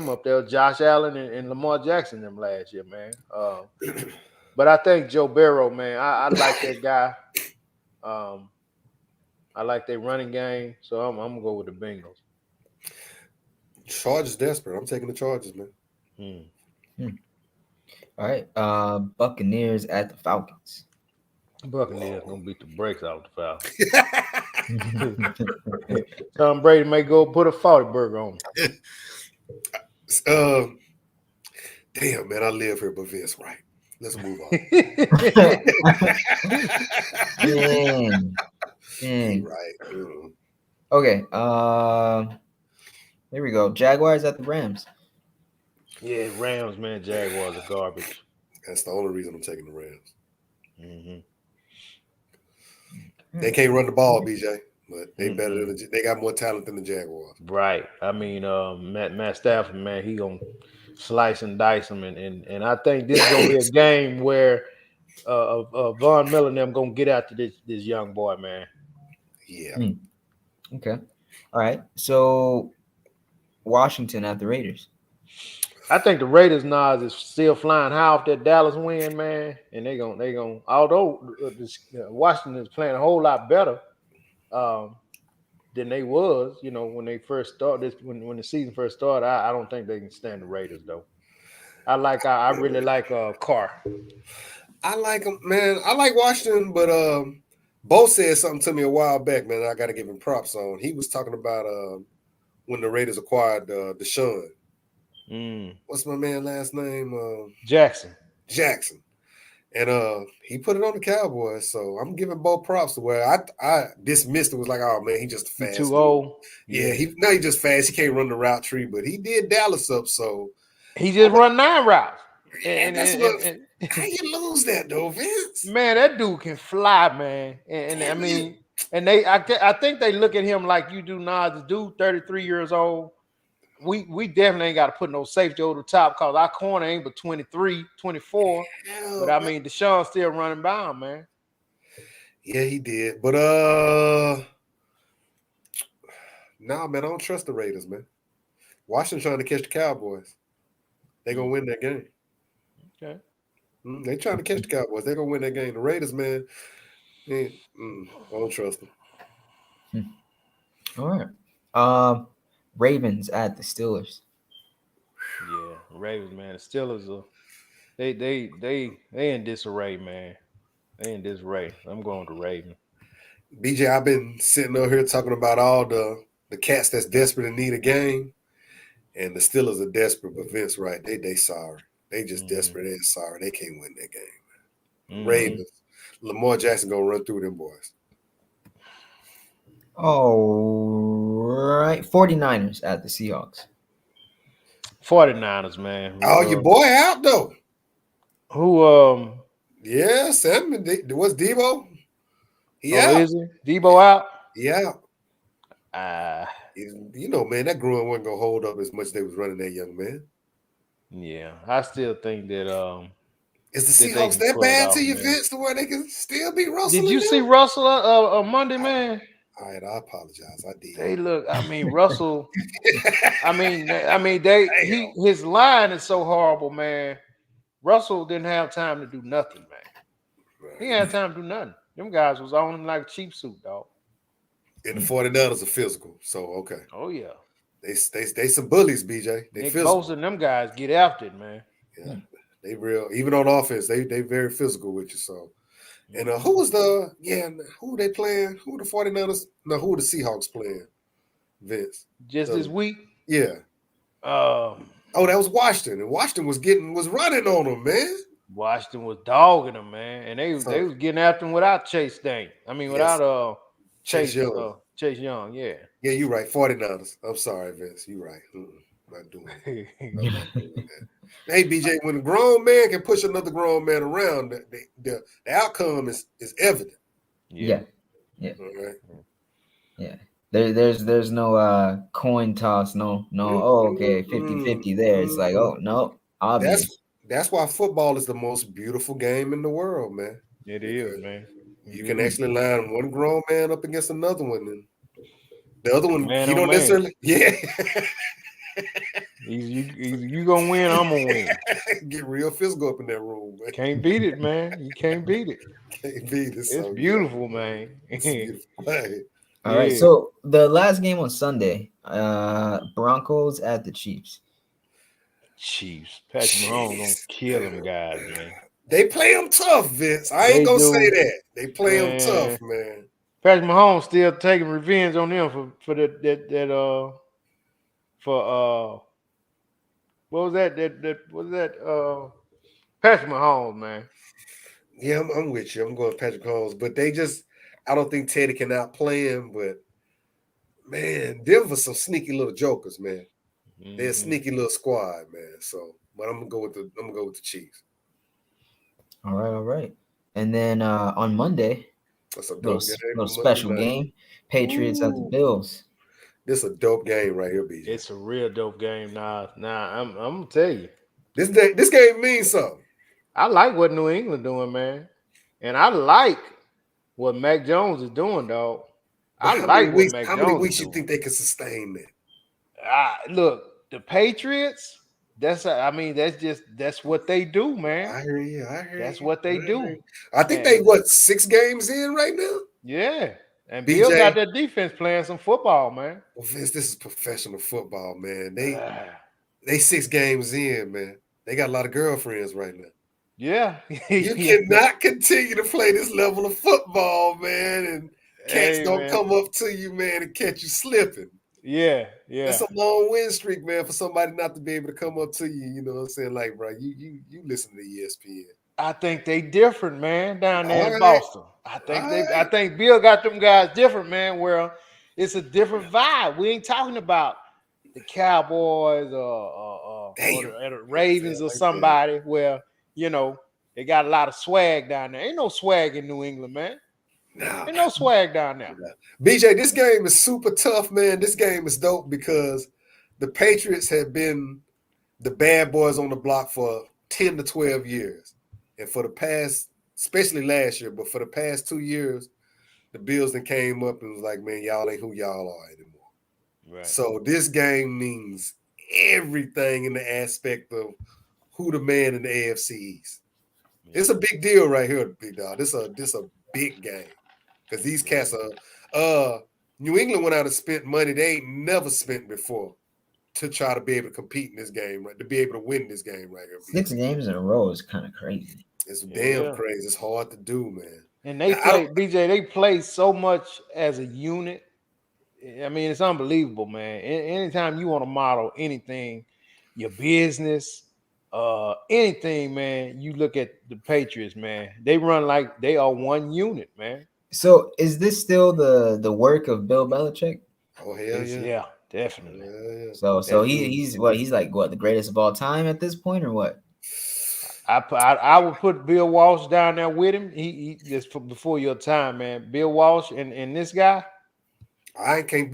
up there, Josh Allen and Lamar Jackson them last year, man. But I think Joe Burrow, man, I like that guy. Um, I like their running game, so I'm gonna go with the Bengals. Chargers desperate. I'm taking the Chargers, man. Hmm. All right. Buccaneers at the Falcons. Buccaneers gonna beat the brakes out the Falcons. Tom Brady may go put a 40 burger on him. Damn, man, I live here, but Vince, right? Let's move on. Dang. Right. Okay. Here we go. Jaguars at the Rams. Yeah, Rams, man. Jaguars are garbage. That's the only reason I'm taking the Rams. Mm-hmm. They can't run the ball, BJ, but they better than they got more talent than the Jaguars. Right. I mean, Matt Stafford, man, he gonna slice and dice them, and I think this is gonna be a game where Von Miller and them gonna get after this young boy, man. Yeah. Okay. All right. So Washington at the Raiders. I think the Raiders Nas is still flying high off that Dallas win, man, and they gonna. Although Washington is playing a whole lot better than they was, when they first started. When the season first started, I don't think they can stand the Raiders though. I really like Carr. I like him, man. I like Washington, but Bo said something to me a while back, man. I got to give him props on. He was talking about when the Raiders acquired Deshaun. What's my man last name? Jackson. And he put it on the Cowboys, so I'm giving Bo props to where I dismissed it. Was like, oh man, he just fast. He too old. Yeah, he just fast. He can't run the route tree, but he did Dallas up, so he just run 9 routes. And how you lose that though, Vince? Man, that dude can fly, man. And I mean, and I think they look at him like you do now. The dude, 33 years old. We definitely ain't got to put no safety over the top because our corner ain't but 23, 24. Hell, but I mean, Deshaun's still running by him, man. Yeah, he did. But nah, man, I don't trust the Raiders, man. Washington trying to catch the Cowboys. They gonna win that game. Okay. They trying to catch the Cowboys. They gonna win that game. The Raiders, man, I don't trust them. All right. Ravens at the Steelers. Yeah, Ravens, man. The Steelers are they in disarray, man. They in disarray. I'm going to Ravens. BJ, I've been sitting over here talking about all the cats that's desperate and need a game, and the Steelers are desperate. But Vince, right? They sorry. They just desperate and sorry. They can't win that game. Ravens. Lamar Jackson gonna run through them boys. All right. 49ers at the Seahawks. 49ers, man. Oh, your boy out though. Who? Yeah, Sam. What's Debo? Yeah. Is he? Debo out? Yeah. You know, man, that groin wasn't gonna hold up as much as they was running that young man. Yeah, I still think that is the Seahawks that bad to you, Vince, to where they can still beat Russell? Did you see Russell on Monday, man? All right, I apologize. I did. They look. I mean, Russell. His line is so horrible, man. Russell didn't have time to do nothing, man. Right. He had time to do nothing. Them guys was on him like a cheap suit, dog. And the 49ers are physical, so okay. Oh yeah. They some bullies, BJ. They Nick physical. Bosa and them guys get after it, man. Yeah. They real. Even on offense, they very physical with you. So, and who was who they playing? Who the 49ers? No, who the Seahawks playing? Vince. Just this week. Yeah. Oh, that was Washington, and Washington was running on them, man. Washington was dogging them, man, and they was getting after him without Chase Dang. I mean, without Chase Young. Yeah. Yeah, you're right. 49ers. I'm sorry, Vince. You're right. Not doing it. I'm not doing that. Hey, BJ, when a grown man can push another grown man around, the outcome is evident. Yeah. All right. Yeah. There's no coin toss, no, okay, 50-50 there. It's like, oh no, obvious. That's why football is the most beautiful game in the world, man. It is, man. You can actually line one grown man up against another one, and the other one man he don't necessarily. Yeah. You gonna win, I'm gonna win. Get real physical up in that room, man. Can't beat it, man. You can't beat it. Can't beat it. It's beautiful, man. It's beautiful. Hey. All right. So the last game on Sunday, Broncos at the Chiefs. Patrick Mahomes gonna kill them guys, man. They play them tough, Vince. I ain't gonna say that. They play them tough, man. Patrick Mahomes still taking revenge on them for what was that? Patrick Mahomes, man. Yeah, I'm with you. I'm going Patrick Mahomes, but I don't think Teddy can outplay him. But man, Denver's some sneaky little jokers, man. They're a sneaky little squad, man. So, but I'm gonna go with the Chiefs. All right. And then on Monday, that's a little special game. Patriots at the Bills. This is a dope game right here, BJ. It's a real dope game. Nah, I'm gonna tell you. This game means something. I like what New England doing, man. And I like what Mac Jones is doing, dog. How many weeks you think they can sustain that? Look, the Patriots, that's what they do, man. I hear you. That's what they do. I think they 6 games in right now? Yeah. And Bill got that defense playing some football, man. Well, Vince, this is professional football, man. They 6 games in, man. They got a lot of girlfriends right now. Yeah. You cannot continue to play this level of football, man, and cats don't come up to you, man, and catch you slipping. Yeah. That's a long win streak, man, for somebody not to be able to come up to you. You know what I'm saying? Like, bro, you listen to ESPN. I think they different, man, down there in Boston. I think Bill got them guys different, man, where it's a different vibe. We ain't talking about the Cowboys or the Ravens or somebody where, you know, they got a lot of swag down there. Ain't no swag in New England, man. Ain't no swag down there. BJ, this game is super tough, man. This game is dope because the Patriots have been the bad boys on the block for 10 to 12 years. And for the past, especially last year, but for the past 2 years, the Bills then came up and was like, man, y'all ain't who y'all are anymore. Right. So this game means everything in the aspect of who the man in the AFC East. Yeah. It's a big deal right here, big dog. This a big game. Because these cats are New England went out and spent money they ain't never spent before to try to be able to compete in this game, right? To be able to win this game right here. 6 games in a row is kind of crazy. It's damn crazy. It's hard to do, man. And they play so much as a unit. I mean, it's unbelievable, man. Anytime you want to model anything, your business, anything, man, you look at the Patriots, man. They run like they are one unit, man. So is this still the work of Bill Belichick? Oh, hell yeah. Yeah, definitely. Yeah. So he's the greatest of all time at this point, or what? I would put Bill Walsh down there with him. He just before your time, man. Bill Walsh and this guy. I can't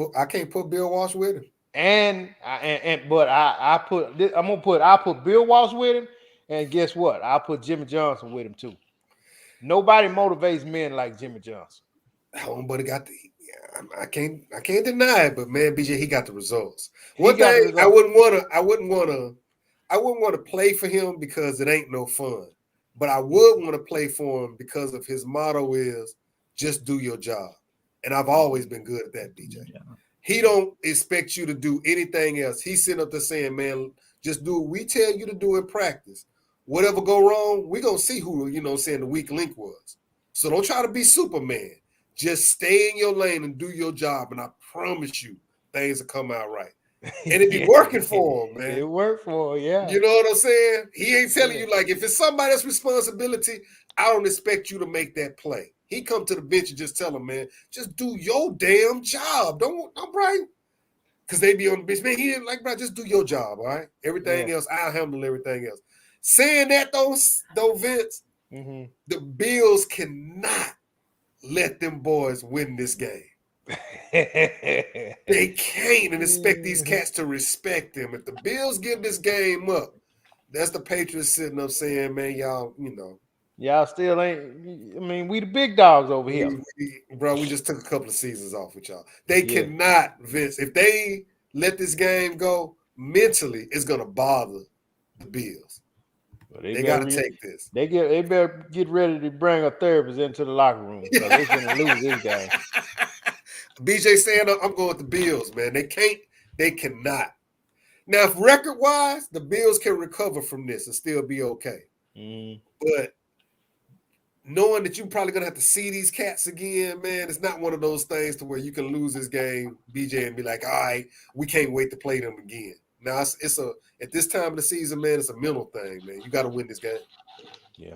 put Bill Walsh with him. I put Bill Walsh with him, and guess what? I put Jimmy Johnson with him too. Nobody motivates men like Jimmy Johnson. Homebody got I can't deny it, but man, BJ, he got the results. One thing I wouldn't want to play for him because it ain't no fun. But I would want to play for him because of his motto is just do your job. And I've always been good at that, BJ. Yeah. He don't expect you to do anything else. He's sitting up there saying, man, just do what we tell you to do in practice. whatever go wrong, we're going to see who, the weak link was. So don't try to be Superman. Just stay in your lane and do your job, and I promise you, things will come out right. And it be working for him, man. It worked for him, yeah. You know what I'm saying? He ain't telling you, like, if it's somebody else's responsibility, I don't expect you to make that play. He come to the bench and just tell him, man, just do your damn job. Don't right? Because they be on the bench. Man, he didn't like, bro, just do your job, all right? Everything else, I'll handle everything else. Saying that, though, Vince, the Bills cannot let them boys win this game. They can't and expect these cats to respect them. If the Bills give this game up, that's the Patriots sitting up saying, man, y'all, y'all still ain't. I mean, we the big dogs over here. We just took a couple of seasons off with y'all. They cannot, Vince. If they let this game go, mentally, it's going to bother the Bills. Well, they got to take this. They better get ready to bring a therapist into the locker room because they're going to lose this game. BJ saying, I'm going with the Bills, man. They cannot. Now, if record-wise, the Bills can recover from this and still be okay. But knowing that you're probably going to have to see these cats again, man, it's not one of those things to where you can lose this game, BJ, and be like, all right, we can't wait to play them again. Now, it's at this time of the season, man, it's a mental thing, man. You got to win this game. Yeah.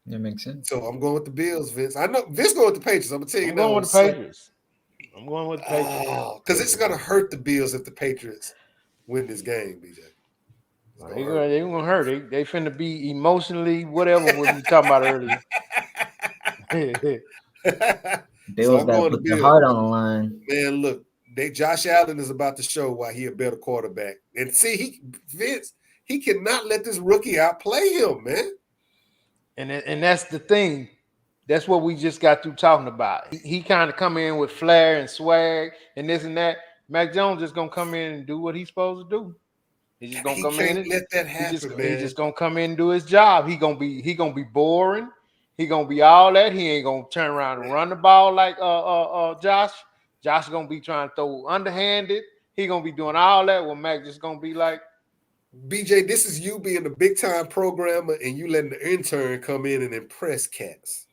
That makes sense. So I'm going with the Bills, Vince. I know Vince going with the Patriots. I'm going to tell you I'm going with the Patriots. I'm going with the Patriots. Because it's going to hurt the Bills if the Patriots win this game, BJ. They're going to hurt. They finna be emotionally whatever we were talking about earlier. Bills got to put their heart on the line. Man, look, Josh Allen is about to show why he a better quarterback. And see, Vince, he cannot let this rookie outplay him, man. And that's the thing. That's what we just got through talking about. He kind of come in with flair and swag and this and that. Mac Jones just gonna come in and do what he's supposed to do. He's just gonna come in and let that happen, man. He's just gonna come in and do his job. He gonna be boring. He gonna be all that. He ain't gonna turn around and run the ball like Josh. Josh gonna be trying to throw underhanded. He gonna be doing all that. Well, Mac just gonna be like, BJ, this is you being a big time programmer and you letting the intern come in and impress cats.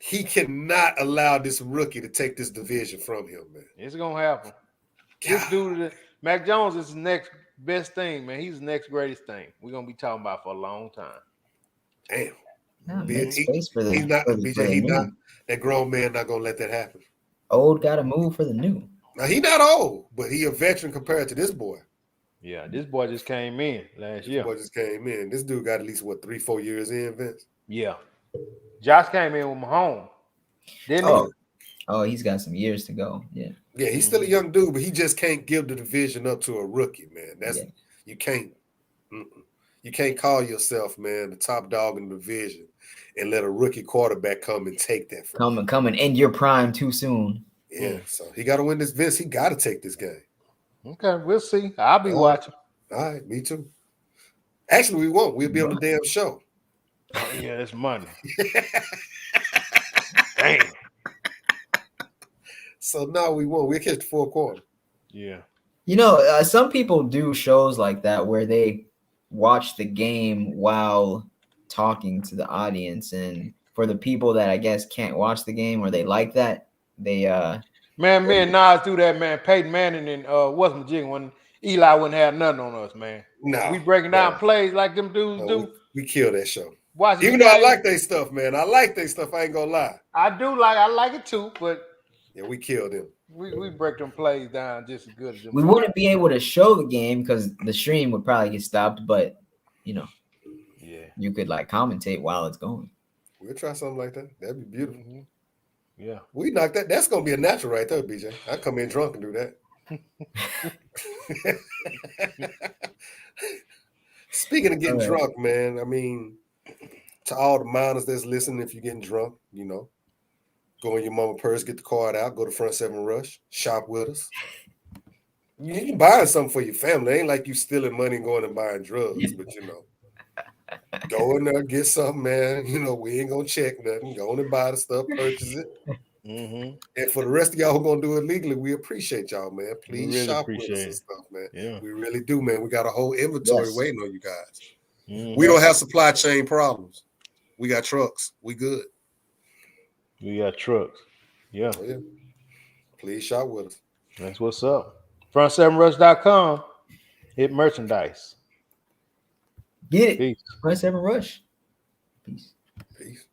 He cannot allow this rookie to take this division from him, man. It's gonna happen. This dude, Mac Jones, is the next best thing, man. He's the next greatest thing we're gonna be talking about for a long time. Damn. Space for he's not that grown man not gonna let that happen. Old gotta move for the new. Now he not old, but he a veteran compared to this boy. Yeah, this boy just came in last year. This dude got at least 3-4 years in, Vince. Yeah. Josh came in with Mahomes. Didn't he? Oh, he's got some years to go. Yeah. Yeah, he's still a young dude, but he just can't give the division up to a rookie, man. You can't. You can't call yourself, man, the top dog in the division and let a rookie quarterback come and take that from you. Come and end your prime too soon. Yeah, so he got to win this, Vince. He got to take this game. Okay, we'll see. I'll be watching. All right, me too. Actually, we won't. We'll be on the damn show. Oh, yeah, that's money. Damn. So now we won't. We'll catch the fourth quarter. Yeah. Some people do shows like that where they watch the game while talking to the audience. And for the people that I guess can't watch the game or they like that, they Man, me and Nas do that, man. Peyton Manning and West Virginia when Eli wouldn't have nothing on us, man. No. We breaking down plays like them dudes do. We kill that show. Watch Even though I like their stuff, man. I like their stuff. I ain't gonna lie. I like it too, but yeah, we killed them. We break them plays down just as good as them. We wouldn't be able to show the game because the stream would probably get stopped, but yeah, you could like commentate while it's going. We'll try something like that. That'd be beautiful. Mm-hmm. Yeah. We knocked that. That's gonna be a natural right there, BJ. I come in drunk and do that. Speaking of getting drunk, man, I mean, to all the minors that's listening, if you're getting drunk, go in your mama purse, get the card out, go to Front 7 Rush, shop with us. You can buy something for your family. It ain't like you stealing money and going and buying drugs, but go in there, get something, man. We ain't gonna check nothing. Go in and buy the stuff, purchase it. Mm-hmm. And for the rest of y'all who gonna do it legally, we appreciate y'all, man. Please really shop with us and stuff, man. Yeah. We really do, man. We got a whole inventory waiting on you guys. We don't have supply chain problems. We got trucks. We good. We got trucks. Yeah. Oh, yeah. Please shop with us. That's what's up. Front7rush.com. Hit merchandise. Get it. Peace. Front 7 Rush. Peace. Peace.